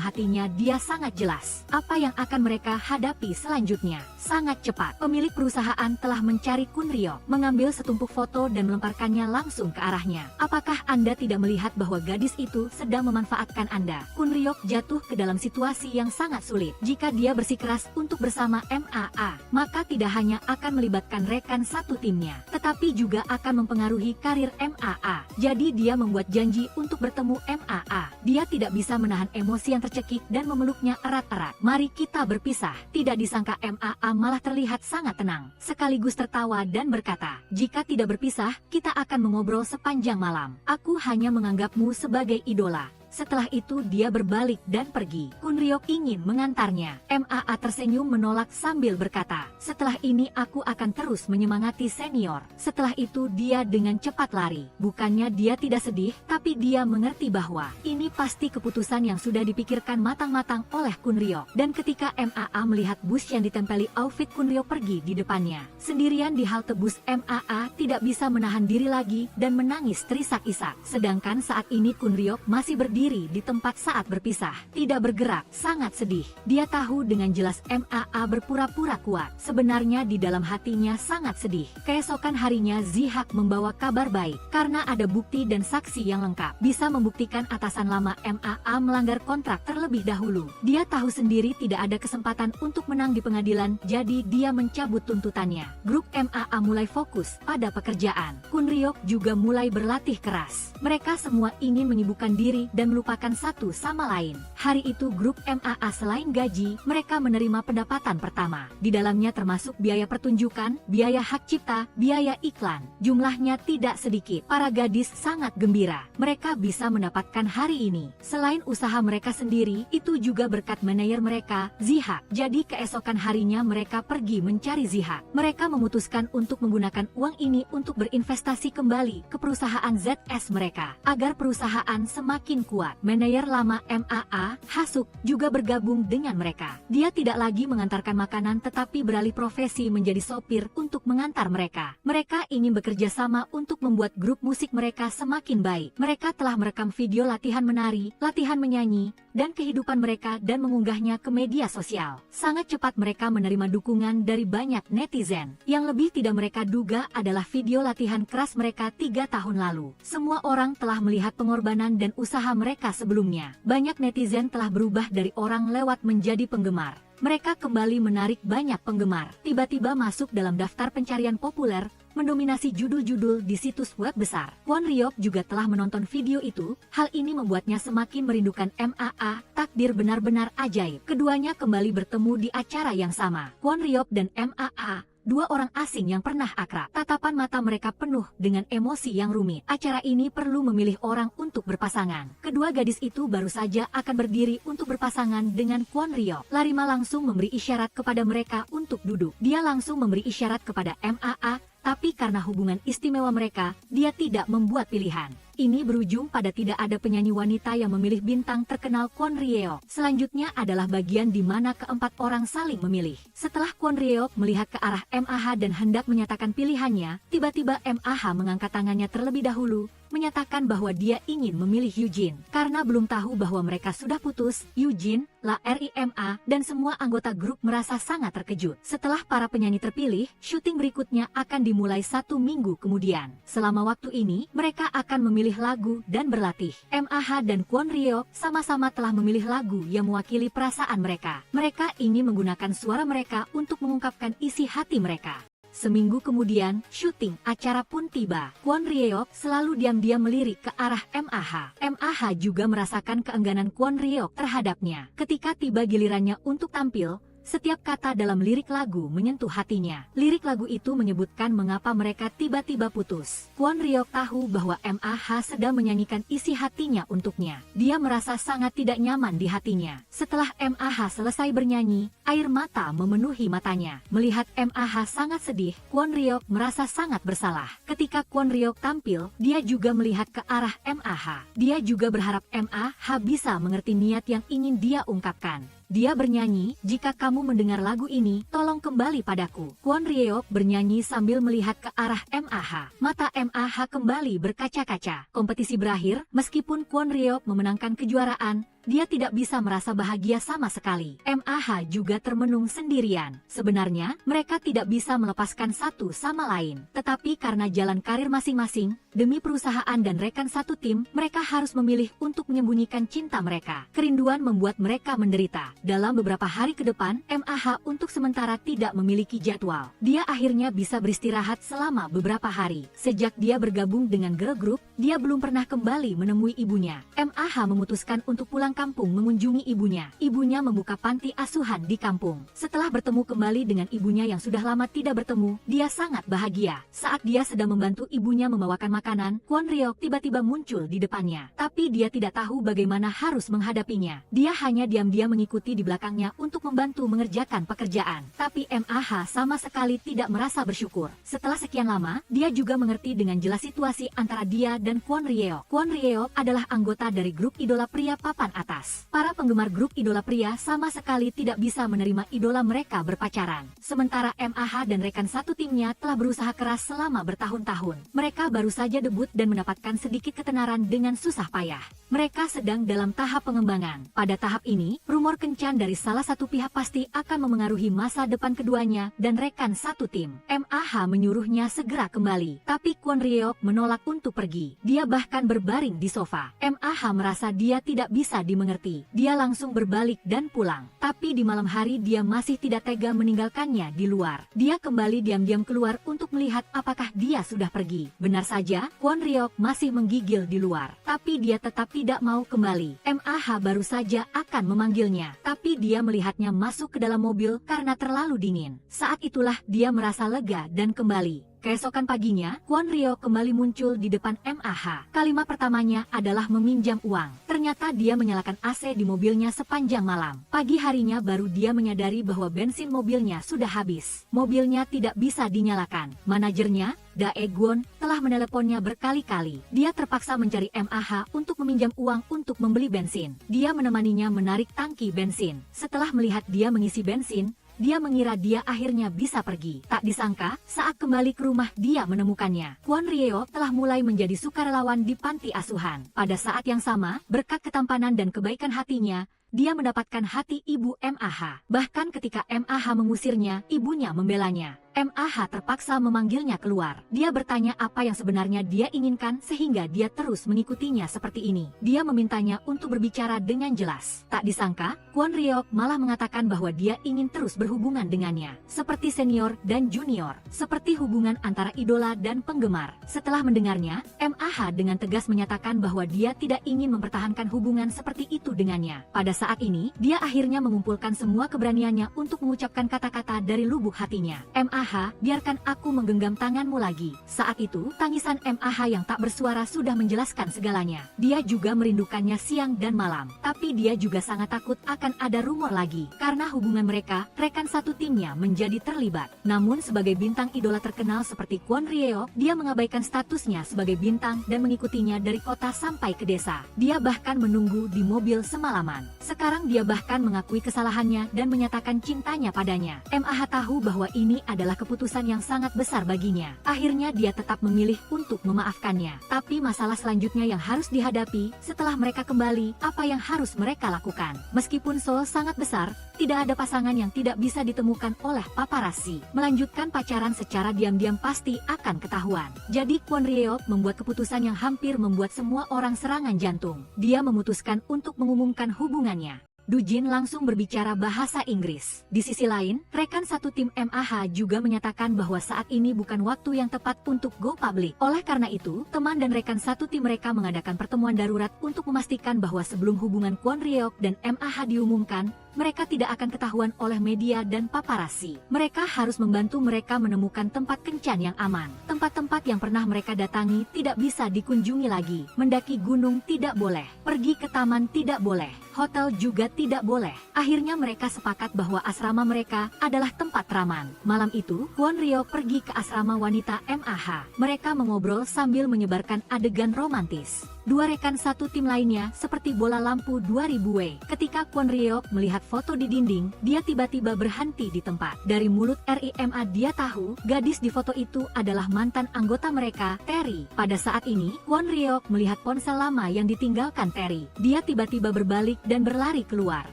A: hatinya dia sangat jelas apa yang akan mereka hadapi selanjutnya. Sangat cepat, pemilik perusahaan telah mencari Kunryok, mengambil setumpuk foto dan melemparkannya langsung ke arahnya. Apakah Anda tidak melihat bahwa gadis itu sedang memanfaatkan Anda? Kunryok jatuh ke dalam situasi yang sangat sulit. Jika dia bersikeras untuk bersama MAA, maka tidak hanya akan melibatkan rekan satu timnya, tetapi juga akan mempengaruhi karir MAA. Jadi dia membuat janji untuk bertemu MAA. Dia tidak bisa menahan emosi yang tercekik dan memeluknya erat-erat. Mari kita berpisah. Tidak disangka MAA malah terlihat sangat tenang, sekaligus tertawa dan berkata, jika tidak berpisah, kita akan mengobrol sepanjang malam. Aku hanya menganggapmu sebagai idola. Setelah itu dia berbalik dan pergi. Kunryok ingin mengantarnya. MAA tersenyum menolak sambil berkata, setelah ini aku akan terus menyemangati senior. Setelah itu dia dengan cepat lari. Bukannya dia tidak sedih, tapi dia mengerti bahwa ini pasti keputusan yang sudah dipikirkan matang-matang oleh Kunryok. Dan ketika MAA melihat bus yang ditempeli outfit Kunryok pergi di depannya, sendirian di halte bus, MAA tidak bisa menahan diri lagi dan menangis terisak-isak. Sedangkan saat ini Kunryok masih berdiri di tempat saat berpisah, tidak bergerak, sangat sedih. Dia tahu dengan jelas MAA berpura-pura kuat. Sebenarnya di dalam hatinya sangat sedih. Keesokan harinya Zihak membawa kabar baik, karena ada bukti dan saksi yang lengkap, bisa membuktikan atasan lama MAA melanggar kontrak terlebih dahulu. Dia tahu sendiri tidak ada kesempatan untuk menang di pengadilan, jadi dia mencabut tuntutannya. Grup MAA mulai fokus pada pekerjaan. Kunryok juga mulai berlatih keras. Mereka semua ingin menyibukkan diri dan melupakan satu sama lain. Hari itu grup MAA selain gaji, mereka menerima pendapatan pertama. Di dalamnya termasuk biaya pertunjukan, biaya hak cipta, biaya iklan. Jumlahnya tidak sedikit. Para gadis sangat gembira. Mereka bisa mendapatkan hari ini. Selain usaha mereka sendiri, itu juga berkat manajer mereka, Zihak. Jadi keesokan harinya mereka pergi mencari Zihak. Mereka memutuskan untuk menggunakan uang ini untuk berinvestasi kembali ke perusahaan ZS mereka, agar perusahaan semakin kuat. Manajer lama MAA, Hasuk, juga bergabung dengan mereka. Dia tidak lagi mengantarkan makanan tetapi beralih profesi menjadi sopir untuk mengantar mereka. Mereka ingin bekerja sama untuk membuat grup musik mereka semakin baik. Mereka telah merekam video latihan menari, latihan menyanyi, dan kehidupan mereka dan mengunggahnya ke media sosial. Sangat cepat mereka menerima dukungan dari banyak netizen. Yang lebih tidak mereka duga adalah video latihan keras mereka 3 tahun lalu. Semua orang telah melihat pengorbanan dan usaha mereka sebelumnya. Banyak netizen telah berubah dari orang lewat menjadi penggemar. Mereka kembali menarik banyak penggemar. Tiba-tiba masuk dalam daftar pencarian populer, mendominasi judul-judul di situs web besar. Kunryok juga telah menonton video itu. Hal ini membuatnya semakin merindukan MAA. Takdir benar-benar ajaib. Keduanya kembali bertemu di acara yang sama. Kunryok dan MAA, dua orang asing yang pernah akrab. Tatapan mata mereka penuh dengan emosi yang rumit. Acara ini perlu memilih orang untuk berpasangan. Kedua gadis itu baru saja akan berdiri untuk berpasangan dengan Kunryok. Larima langsung memberi isyarat kepada mereka untuk duduk. Dia langsung memberi isyarat kepada MAA, tapi karena hubungan istimewa mereka, dia tidak membuat pilihan. Ini berujung pada tidak ada penyanyi wanita yang memilih bintang terkenal Kunryok. Selanjutnya adalah bagian di mana keempat orang saling memilih. Setelah Kunryok melihat ke arah MAH dan hendak menyatakan pilihannya, tiba-tiba MAH mengangkat tangannya terlebih dahulu, menyatakan bahwa dia ingin memilih Eugene. Karena belum tahu bahwa mereka sudah putus, Eugene, Larima, dan semua anggota grup merasa sangat terkejut. Setelah para penyanyi terpilih, syuting berikutnya akan dimulai 1 minggu kemudian. Selama waktu ini, mereka akan memilih lagu dan berlatih. MAH dan Kunryok sama-sama telah memilih lagu yang mewakili perasaan mereka. Mereka ingin menggunakan suara mereka untuk mengungkapkan isi hati mereka. Seminggu kemudian, syuting acara pun tiba. Kwon Ryeok selalu diam-diam melirik ke arah MAH. MAH juga merasakan keengganan Kwon Ryeok terhadapnya. Ketika tiba gilirannya untuk tampil, setiap kata dalam lirik lagu menyentuh hatinya. Lirik lagu itu menyebutkan mengapa mereka tiba-tiba putus. Kwon Ryeok tahu bahwa MAH sedang menyanyikan isi hatinya untuknya. Dia merasa sangat tidak nyaman di hatinya. Setelah MAH selesai bernyanyi, air mata memenuhi matanya. Melihat MAH sangat sedih, Kwon Ryeok merasa sangat bersalah. Ketika Kwon Ryeok tampil, dia juga melihat ke arah MAH. Dia juga berharap MAH bisa mengerti niat yang ingin dia ungkapkan. Dia bernyanyi, "Jika kamu mendengar lagu ini, tolong kembali padaku." Kwon Ryeok bernyanyi sambil melihat ke arah MAH. Mata MAH kembali berkaca-kaca. Kompetisi berakhir, meskipun Kwon Ryeok memenangkan kejuaraan, dia tidak bisa merasa bahagia sama sekali. MAH juga termenung sendirian. Sebenarnya, mereka tidak bisa melepaskan satu sama lain. Tetapi karena jalan karir masing-masing, demi perusahaan dan rekan satu tim, mereka harus memilih untuk menyembunyikan cinta mereka. Kerinduan membuat mereka menderita. Dalam beberapa hari ke depan, MAH untuk sementara tidak memiliki jadwal. Dia akhirnya bisa beristirahat selama beberapa hari. Sejak dia bergabung dengan girl group, dia belum pernah kembali menemui ibunya. MAH memutuskan untuk pulang kampung mengunjungi ibunya. Ibunya membuka panti asuhan di kampung. Setelah bertemu kembali dengan ibunya yang sudah lama tidak bertemu, dia sangat bahagia. Saat dia sedang membantu ibunya membawakan makanan, Kwon Ryeok tiba-tiba muncul di depannya. Tapi dia tidak tahu bagaimana harus menghadapinya. Dia hanya diam-diam mengikuti di belakangnya untuk membantu mengerjakan pekerjaan. Tapi MAH sama sekali tidak merasa bersyukur. Setelah sekian lama, dia juga mengerti dengan jelas situasi antara dia dan Kwon Ryeok. Kwon Ryeok adalah anggota dari grup idola pria papan atas. Para penggemar grup idola pria sama sekali tidak bisa menerima idola mereka berpacaran. Sementara MAH dan rekan satu timnya telah berusaha keras selama bertahun-tahun. Mereka baru saja debut dan mendapatkan sedikit ketenaran dengan susah payah. Mereka sedang dalam tahap pengembangan. Pada tahap ini, rumor kencan dari salah satu pihak pasti akan memengaruhi masa depan keduanya dan rekan satu tim. MAH menyuruhnya segera kembali, tapi Kwon Ryeok menolak untuk pergi. Dia bahkan berbaring di sofa. MAH merasa dia tidak bisa dimengerti. Dia langsung berbalik dan pulang. Tapi di malam hari dia masih tidak tega meninggalkannya di luar. Dia kembali diam-diam keluar untuk melihat apakah dia sudah pergi. Benar saja, Kwon Ryeok masih menggigil di luar. Tapi dia tetap tidak mau kembali. MAH baru saja akan memanggilnya. Tapi dia melihatnya masuk ke dalam mobil karena terlalu dingin. Saat itulah dia merasa lega dan kembali. Keesokan paginya, Kwon Ryeok kembali muncul di depan MAH. Kalimat pertamanya adalah meminjam uang. Ternyata dia menyalakan AC di mobilnya sepanjang malam. Pagi harinya baru dia menyadari bahwa bensin mobilnya sudah habis. Mobilnya tidak bisa dinyalakan. Manajernya, Dae-gon, telah meneleponnya berkali-kali. Dia terpaksa mencari MAH untuk meminjam uang untuk membeli bensin. Dia menemaninya menarik tangki bensin. Setelah melihat dia mengisi bensin, dia mengira dia akhirnya bisa pergi. Tak disangka, saat kembali ke rumah dia menemukannya. Kwon Ryeok telah mulai menjadi sukarelawan di panti asuhan. Pada saat yang sama, berkat ketampanan dan kebaikan hatinya, dia mendapatkan hati ibu MAH. Bahkan ketika MAH mengusirnya, ibunya membelanya. MAH terpaksa memanggilnya keluar. Dia bertanya apa yang sebenarnya dia inginkan sehingga dia terus mengikutinya seperti ini. Dia memintanya untuk berbicara dengan jelas. Tak disangka, Kwon Ryeok malah mengatakan bahwa dia ingin terus berhubungan dengannya. Seperti senior dan junior. Seperti hubungan antara idola dan penggemar. Setelah mendengarnya, MAH dengan tegas menyatakan bahwa dia tidak ingin mempertahankan hubungan seperti itu dengannya. Pada saat ini, dia akhirnya mengumpulkan semua keberaniannya untuk mengucapkan kata-kata dari lubuk hatinya. MAH, biarkan aku menggenggam tanganmu lagi. Saat itu, tangisan MAH yang tak bersuara sudah menjelaskan segalanya. Dia juga merindukannya siang dan malam. Tapi dia juga sangat takut akan ada rumor lagi. Karena hubungan mereka, rekan satu timnya menjadi terlibat. Namun sebagai bintang idola terkenal seperti Kwon Ryeok, dia mengabaikan statusnya sebagai bintang dan mengikutinya dari kota sampai ke desa. Dia bahkan menunggu di mobil semalaman. Sekarang dia bahkan mengakui kesalahannya dan menyatakan cintanya padanya. MAH tahu bahwa ini adalah keputusan yang sangat besar baginya. Akhirnya dia tetap memilih untuk memaafkannya. Tapi masalah selanjutnya yang harus dihadapi setelah mereka kembali, apa yang harus mereka lakukan. Meskipun Seoul sangat besar, tidak ada pasangan yang tidak bisa ditemukan oleh paparazzi. Melanjutkan pacaran secara diam-diam pasti akan ketahuan. Jadi Kwon Ryeok membuat keputusan yang hampir membuat semua orang serangan jantung. Dia memutuskan untuk mengumumkan hubungannya. Du Jin langsung berbicara bahasa Inggris. Di sisi lain, rekan satu tim MAH juga menyatakan bahwa saat ini bukan waktu yang tepat untuk go public. Oleh karena itu, teman dan rekan satu tim mereka mengadakan pertemuan darurat untuk memastikan bahwa sebelum hubungan Kwon Ryeok dan MAH diumumkan, mereka tidak akan ketahuan oleh media dan paparazzi. Mereka harus membantu mereka menemukan tempat kencan yang aman. Tempat-tempat yang pernah mereka datangi tidak bisa dikunjungi lagi. Mendaki gunung tidak boleh. Pergi ke taman tidak boleh. Hotel juga tidak boleh. Akhirnya mereka sepakat bahwa asrama mereka adalah tempat raman. Malam itu, Kwon Ryeok pergi ke asrama wanita MAH. Mereka mengobrol sambil menyebarkan adegan romantis. Dua rekan satu tim lainnya seperti bola lampu 2000W. Ketika Kwon Ryeok melihat foto di dinding, dia tiba-tiba berhenti di tempat. Dari mulut RIMA dia tahu, gadis di foto itu adalah mantan anggota mereka, Terry. Pada saat ini, Kwon Ryeok melihat ponsel lama yang ditinggalkan Terry. Dia tiba-tiba berbalik dan berlari keluar.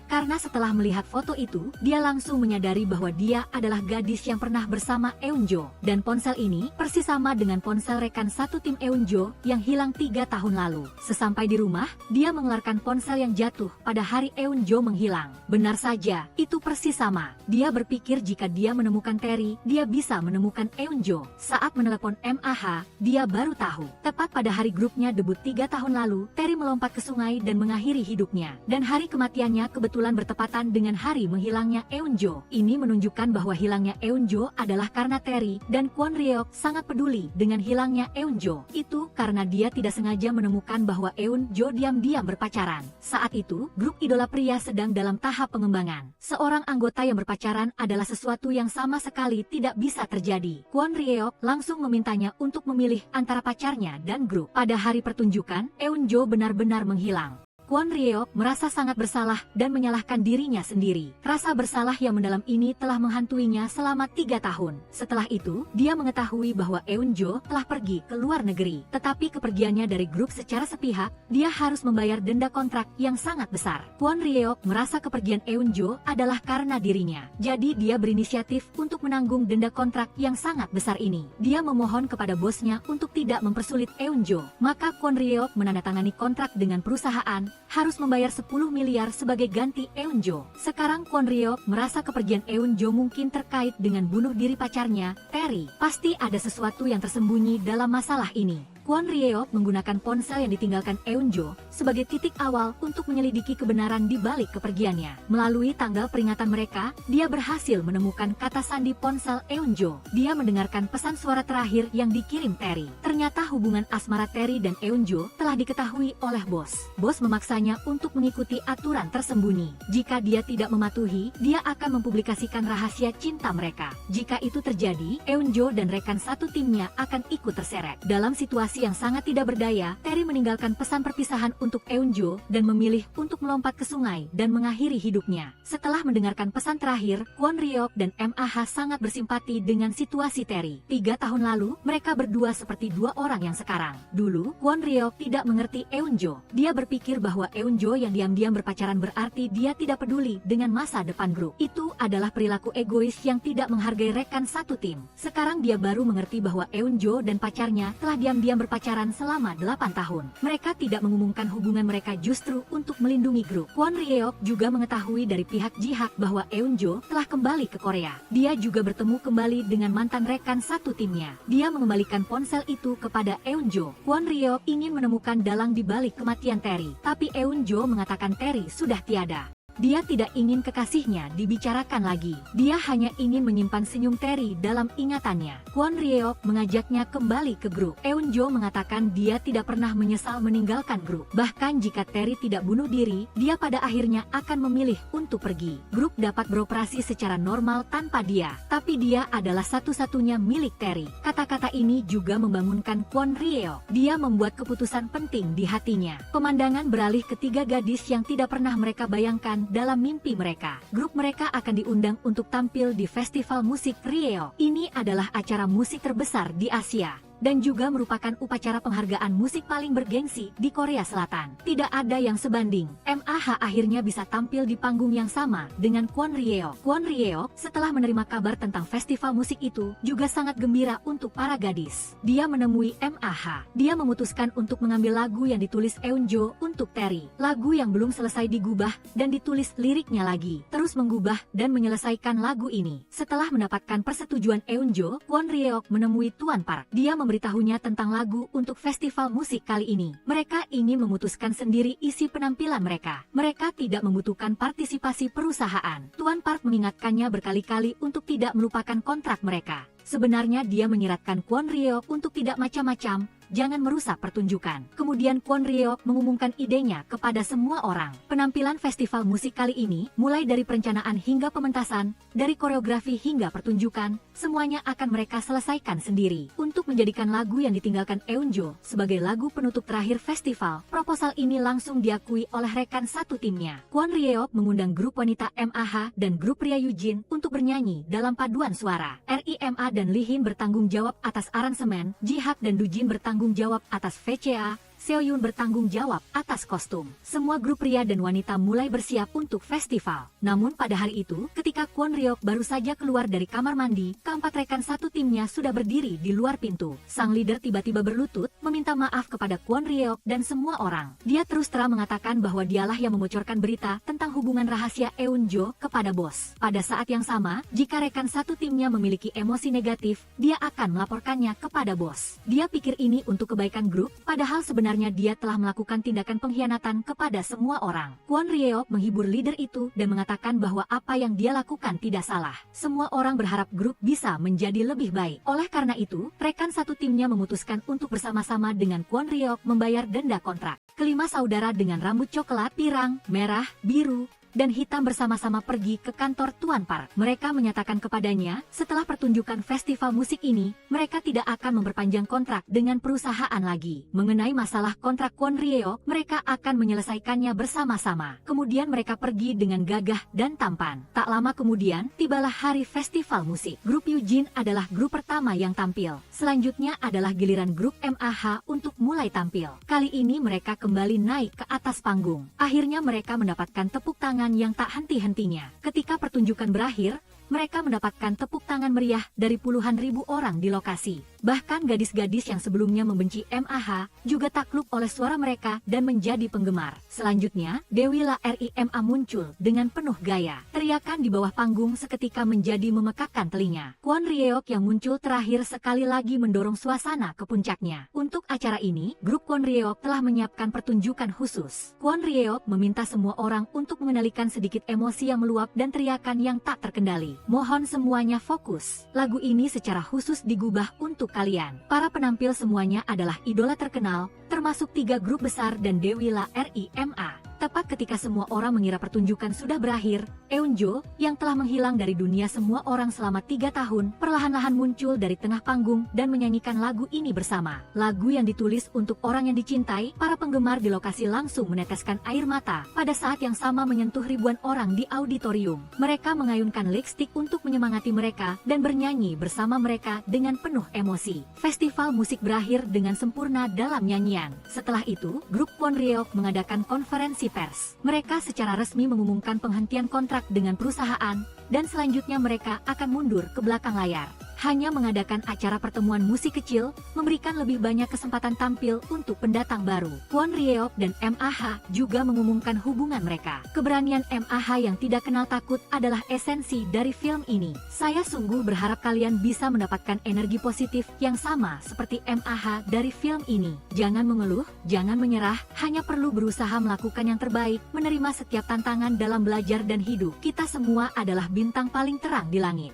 A: Karena setelah melihat foto itu, dia langsung menyadari bahwa dia adalah gadis yang pernah bersama Eunjo. Dan ponsel ini persis sama dengan ponsel rekan satu tim Eunjo yang hilang 3 tahun lalu. Sesampai di rumah, dia mengeluarkan ponsel yang jatuh pada hari Eunjo menghilang. Benar saja, itu persis sama. Dia berpikir jika dia menemukan Terry, dia bisa menemukan Eunjo. Saat menelepon MAH, dia baru tahu. Tepat pada hari grupnya debut 3 tahun lalu, Terry melompat ke sungai dan mengakhiri hidupnya. Dan hari kematiannya kebetulan bertepatan dengan hari menghilangnya Eunjo. Ini menunjukkan bahwa hilangnya Eunjo adalah karena Terry, dan Kwon Ryeok sangat peduli dengan hilangnya Eunjo. Itu karena dia tidak sengaja menemukan bahwa Eunjo diam-diam berpacaran. Saat itu, grup idola pria sedang dalam tahap pengembangan. Seorang anggota yang berpacaran adalah sesuatu yang sama sekali tidak bisa terjadi. Kwon Ryeok langsung memintanya untuk memilih antara pacarnya dan grup. Pada hari pertunjukan, Eunjo benar-benar menghilang. Kwon Ryeok merasa sangat bersalah dan menyalahkan dirinya sendiri. Rasa bersalah yang mendalam ini telah menghantuinya selama 3 tahun. Setelah itu, dia mengetahui bahwa Eunjo telah pergi ke luar negeri. Tetapi kepergiannya dari grup secara sepihak, dia harus membayar denda kontrak yang sangat besar. Kwon Ryeok merasa kepergian Eunjo adalah karena dirinya. Jadi dia berinisiatif untuk menanggung denda kontrak yang sangat besar ini. Dia memohon kepada bosnya untuk tidak mempersulit Eunjo. Maka Kwon Ryeok menandatangani kontrak dengan perusahaan, harus membayar 10 miliar sebagai ganti Eunjo. Sekarang Kwon Ryeok merasa kepergian Eunjo mungkin terkait dengan bunuh diri pacarnya, Terry. Pasti ada sesuatu yang tersembunyi dalam masalah ini. Kwon Ryeok menggunakan ponsel yang ditinggalkan Eunjo sebagai titik awal untuk menyelidiki kebenaran di balik kepergiannya. Melalui tanggal peringatan mereka, dia berhasil menemukan kata sandi ponsel Eunjo. Dia mendengarkan pesan suara terakhir yang dikirim Terry. Ternyata hubungan asmara Terry dan Eunjo telah diketahui oleh bos. Bos memaksanya untuk mengikuti aturan tersembunyi. Jika dia tidak mematuhi, dia akan mempublikasikan rahasia cinta mereka. Jika itu terjadi, Eunjo dan rekan satu timnya akan ikut terseret. Dalam situasi yang sangat tidak berdaya, Terry meninggalkan pesan perpisahan untuk Eunjo dan memilih untuk melompat ke sungai dan mengakhiri hidupnya. Setelah mendengarkan pesan terakhir, Kwon Ryeok dan MAH sangat bersimpati dengan situasi Terry. 3 tahun lalu, mereka berdua seperti dua orang yang sekarang. Dulu, Kwon Ryeok tidak mengerti Eunjo. Dia berpikir bahwa Eunjo yang diam-diam berpacaran berarti dia tidak peduli dengan masa depan grup. Itu adalah perilaku egois yang tidak menghargai rekan satu tim. Sekarang dia baru mengerti bahwa Eunjo dan pacarnya telah diam-diam berpacaran selama 8 tahun. Mereka tidak mengumumkan hubungan mereka justru untuk melindungi grup. Kwon Ryeok juga mengetahui dari pihak Jihak bahwa Eunjo telah kembali ke Korea. Dia juga bertemu kembali dengan mantan rekan satu timnya. Dia mengembalikan ponsel itu kepada Eunjo. Kwon Ryeok ingin menemukan dalang di balik kematian Terry, tapi Eunjo mengatakan Terry sudah tiada. Dia tidak ingin kekasihnya dibicarakan lagi. Dia hanya ingin menyimpan senyum Terry dalam ingatannya. Kwon Ryeok mengajaknya kembali ke grup. Eunjo mengatakan dia tidak pernah menyesal meninggalkan grup. Bahkan jika Terry tidak bunuh diri, dia pada akhirnya akan memilih untuk pergi. Grup dapat beroperasi secara normal tanpa dia. Tapi dia adalah satu-satunya milik Terry. Kata-kata ini juga membangunkan Kwon Ryeok. Dia membuat keputusan penting di hatinya. Pemandangan beralih ke 3 gadis yang tidak pernah mereka bayangkan dalam mimpi mereka. Grup mereka akan diundang untuk tampil di festival musik Ryeok. Ini adalah acara musik terbesar di Asia. dan juga merupakan upacara penghargaan musik paling bergengsi di Korea Selatan. Tidak ada yang sebanding. MAH akhirnya bisa tampil di panggung yang sama dengan Kwon Ryeok. Kwon Ryeok setelah menerima kabar tentang festival musik itu juga sangat gembira untuk para gadis. Dia menemui MAH. Dia memutuskan untuk mengambil lagu yang ditulis Eunjo untuk Terry. Lagu yang belum selesai digubah dan ditulis liriknya lagi. Terus menggubah dan menyelesaikan lagu ini. Setelah mendapatkan persetujuan Eunjo, Kwon Ryeok menemui Tuan Park. Dia memberitahunya tentang lagu untuk festival musik kali ini. Mereka ingin memutuskan sendiri isi penampilan mereka. Mereka tidak membutuhkan partisipasi perusahaan. Tuan Park mengingatkannya berkali-kali untuk tidak melupakan kontrak mereka. Sebenarnya dia menyiratkan Kwon Ryeok untuk tidak macam-macam, jangan merusak pertunjukan. Kemudian Kwon Ryeok mengumumkan idenya kepada semua orang. Penampilan festival musik kali ini, mulai dari perencanaan hingga pementasan, dari koreografi hingga pertunjukan, semuanya akan mereka selesaikan sendiri. Untuk menjadikan lagu yang ditinggalkan Eunjo sebagai lagu penutup terakhir festival, proposal ini langsung diakui oleh rekan satu timnya. Kwon Ryeok mengundang grup wanita MAH dan grup pria Yujin untuk bernyanyi dalam paduan suara. RIMA dan Lihin bertanggung jawab atas aransemen, Jihak dan Dujin bertanggung jawab atas VCA, Seoyun bertanggung jawab atas kostum. Semua grup pria dan wanita mulai bersiap untuk festival. Namun pada hari itu, ketika Kwon Ryeok baru saja keluar dari kamar mandi, keempat rekan satu timnya sudah berdiri di luar pintu. Sang leader tiba-tiba berlutut, meminta maaf kepada Kwon Ryeok dan semua orang. Dia terus terang mengatakan bahwa dialah yang membocorkan berita tentang hubungan rahasia Eunjo kepada bos. Pada saat yang sama, jika rekan satu timnya memiliki emosi negatif, dia akan melaporkannya kepada bos. Dia pikir ini untuk kebaikan grup, padahal sebenarnya dia telah melakukan tindakan pengkhianatan kepada semua orang. Kwon Ryeok menghibur leader itu dan mengatakan bahwa apa yang dia lakukan tidak salah. Semua orang berharap grup bisa menjadi lebih baik. Oleh karena itu, rekan satu timnya memutuskan untuk bersama-sama dengan Kwon Ryeok membayar denda kontrak. Kelima saudara dengan rambut coklat, pirang, merah, biru, dan hitam bersama-sama pergi ke kantor Tuan Park. Mereka menyatakan kepadanya, setelah pertunjukan festival musik ini, mereka tidak akan memperpanjang kontrak dengan perusahaan lagi. Mengenai masalah kontrak Kwon Ryeok, mereka akan menyelesaikannya bersama-sama. Kemudian mereka pergi dengan gagah dan tampan. Tak lama kemudian, tibalah hari festival musik. Grup Yujin adalah grup pertama yang tampil. Selanjutnya adalah giliran grup MAH untuk mulai tampil. Kali ini mereka kembali naik ke atas panggung. Akhirnya mereka mendapatkan tepuk tangan yang tak henti-hentinya. Ketika pertunjukan berakhir, mereka mendapatkan tepuk tangan meriah dari puluhan ribu orang di lokasi. Bahkan gadis-gadis yang sebelumnya membenci MAH juga takluk oleh suara mereka dan menjadi penggemar. Selanjutnya, Dewi La RIMA muncul dengan penuh gaya. Teriakan di bawah panggung seketika menjadi memekakkan telinga. Kwon Ryeok yang muncul terakhir sekali lagi mendorong suasana ke puncaknya. Untuk acara ini, grup Kwon Ryeok telah menyiapkan pertunjukan khusus. Kwon Ryeok meminta semua orang untuk mengendalikan sedikit emosi yang meluap dan teriakan yang tak terkendali. Mohon semuanya fokus. Lagu ini secara khusus digubah untuk kalian. Para penampil semuanya adalah idola terkenal, termasuk 3 grup besar dan Dewi La RIMA. Tepat ketika semua orang mengira pertunjukan sudah berakhir, Eunjo, yang telah menghilang dari dunia semua orang selama 3 tahun, perlahan-lahan muncul dari tengah panggung dan menyanyikan lagu ini bersama. Lagu yang ditulis untuk orang yang dicintai, para penggemar di lokasi langsung meneteskan air mata. Pada saat yang sama menyentuh ribuan orang di auditorium. Mereka mengayunkan lipstick untuk menyemangati mereka dan bernyanyi bersama mereka dengan penuh emosi. Festival musik berakhir dengan sempurna dalam nyanyian. Setelah itu, grup Kwon Ryeok mengadakan konferensi pers. Mereka secara resmi mengumumkan penghentian kontrak dengan perusahaan, dan selanjutnya mereka akan mundur ke belakang layar. Hanya mengadakan acara pertemuan musik kecil, memberikan lebih banyak kesempatan tampil untuk pendatang baru. Kwon Ryeok dan MAH juga mengumumkan hubungan mereka. Keberanian MAH yang tidak kenal takut adalah esensi dari film ini. Saya sungguh berharap kalian bisa mendapatkan energi positif yang sama seperti MAH dari film ini. Jangan mengeluh, jangan menyerah, hanya perlu berusaha melakukan yang terbaik, menerima setiap tantangan dalam belajar dan hidup. Kita semua adalah bintang paling terang di langit.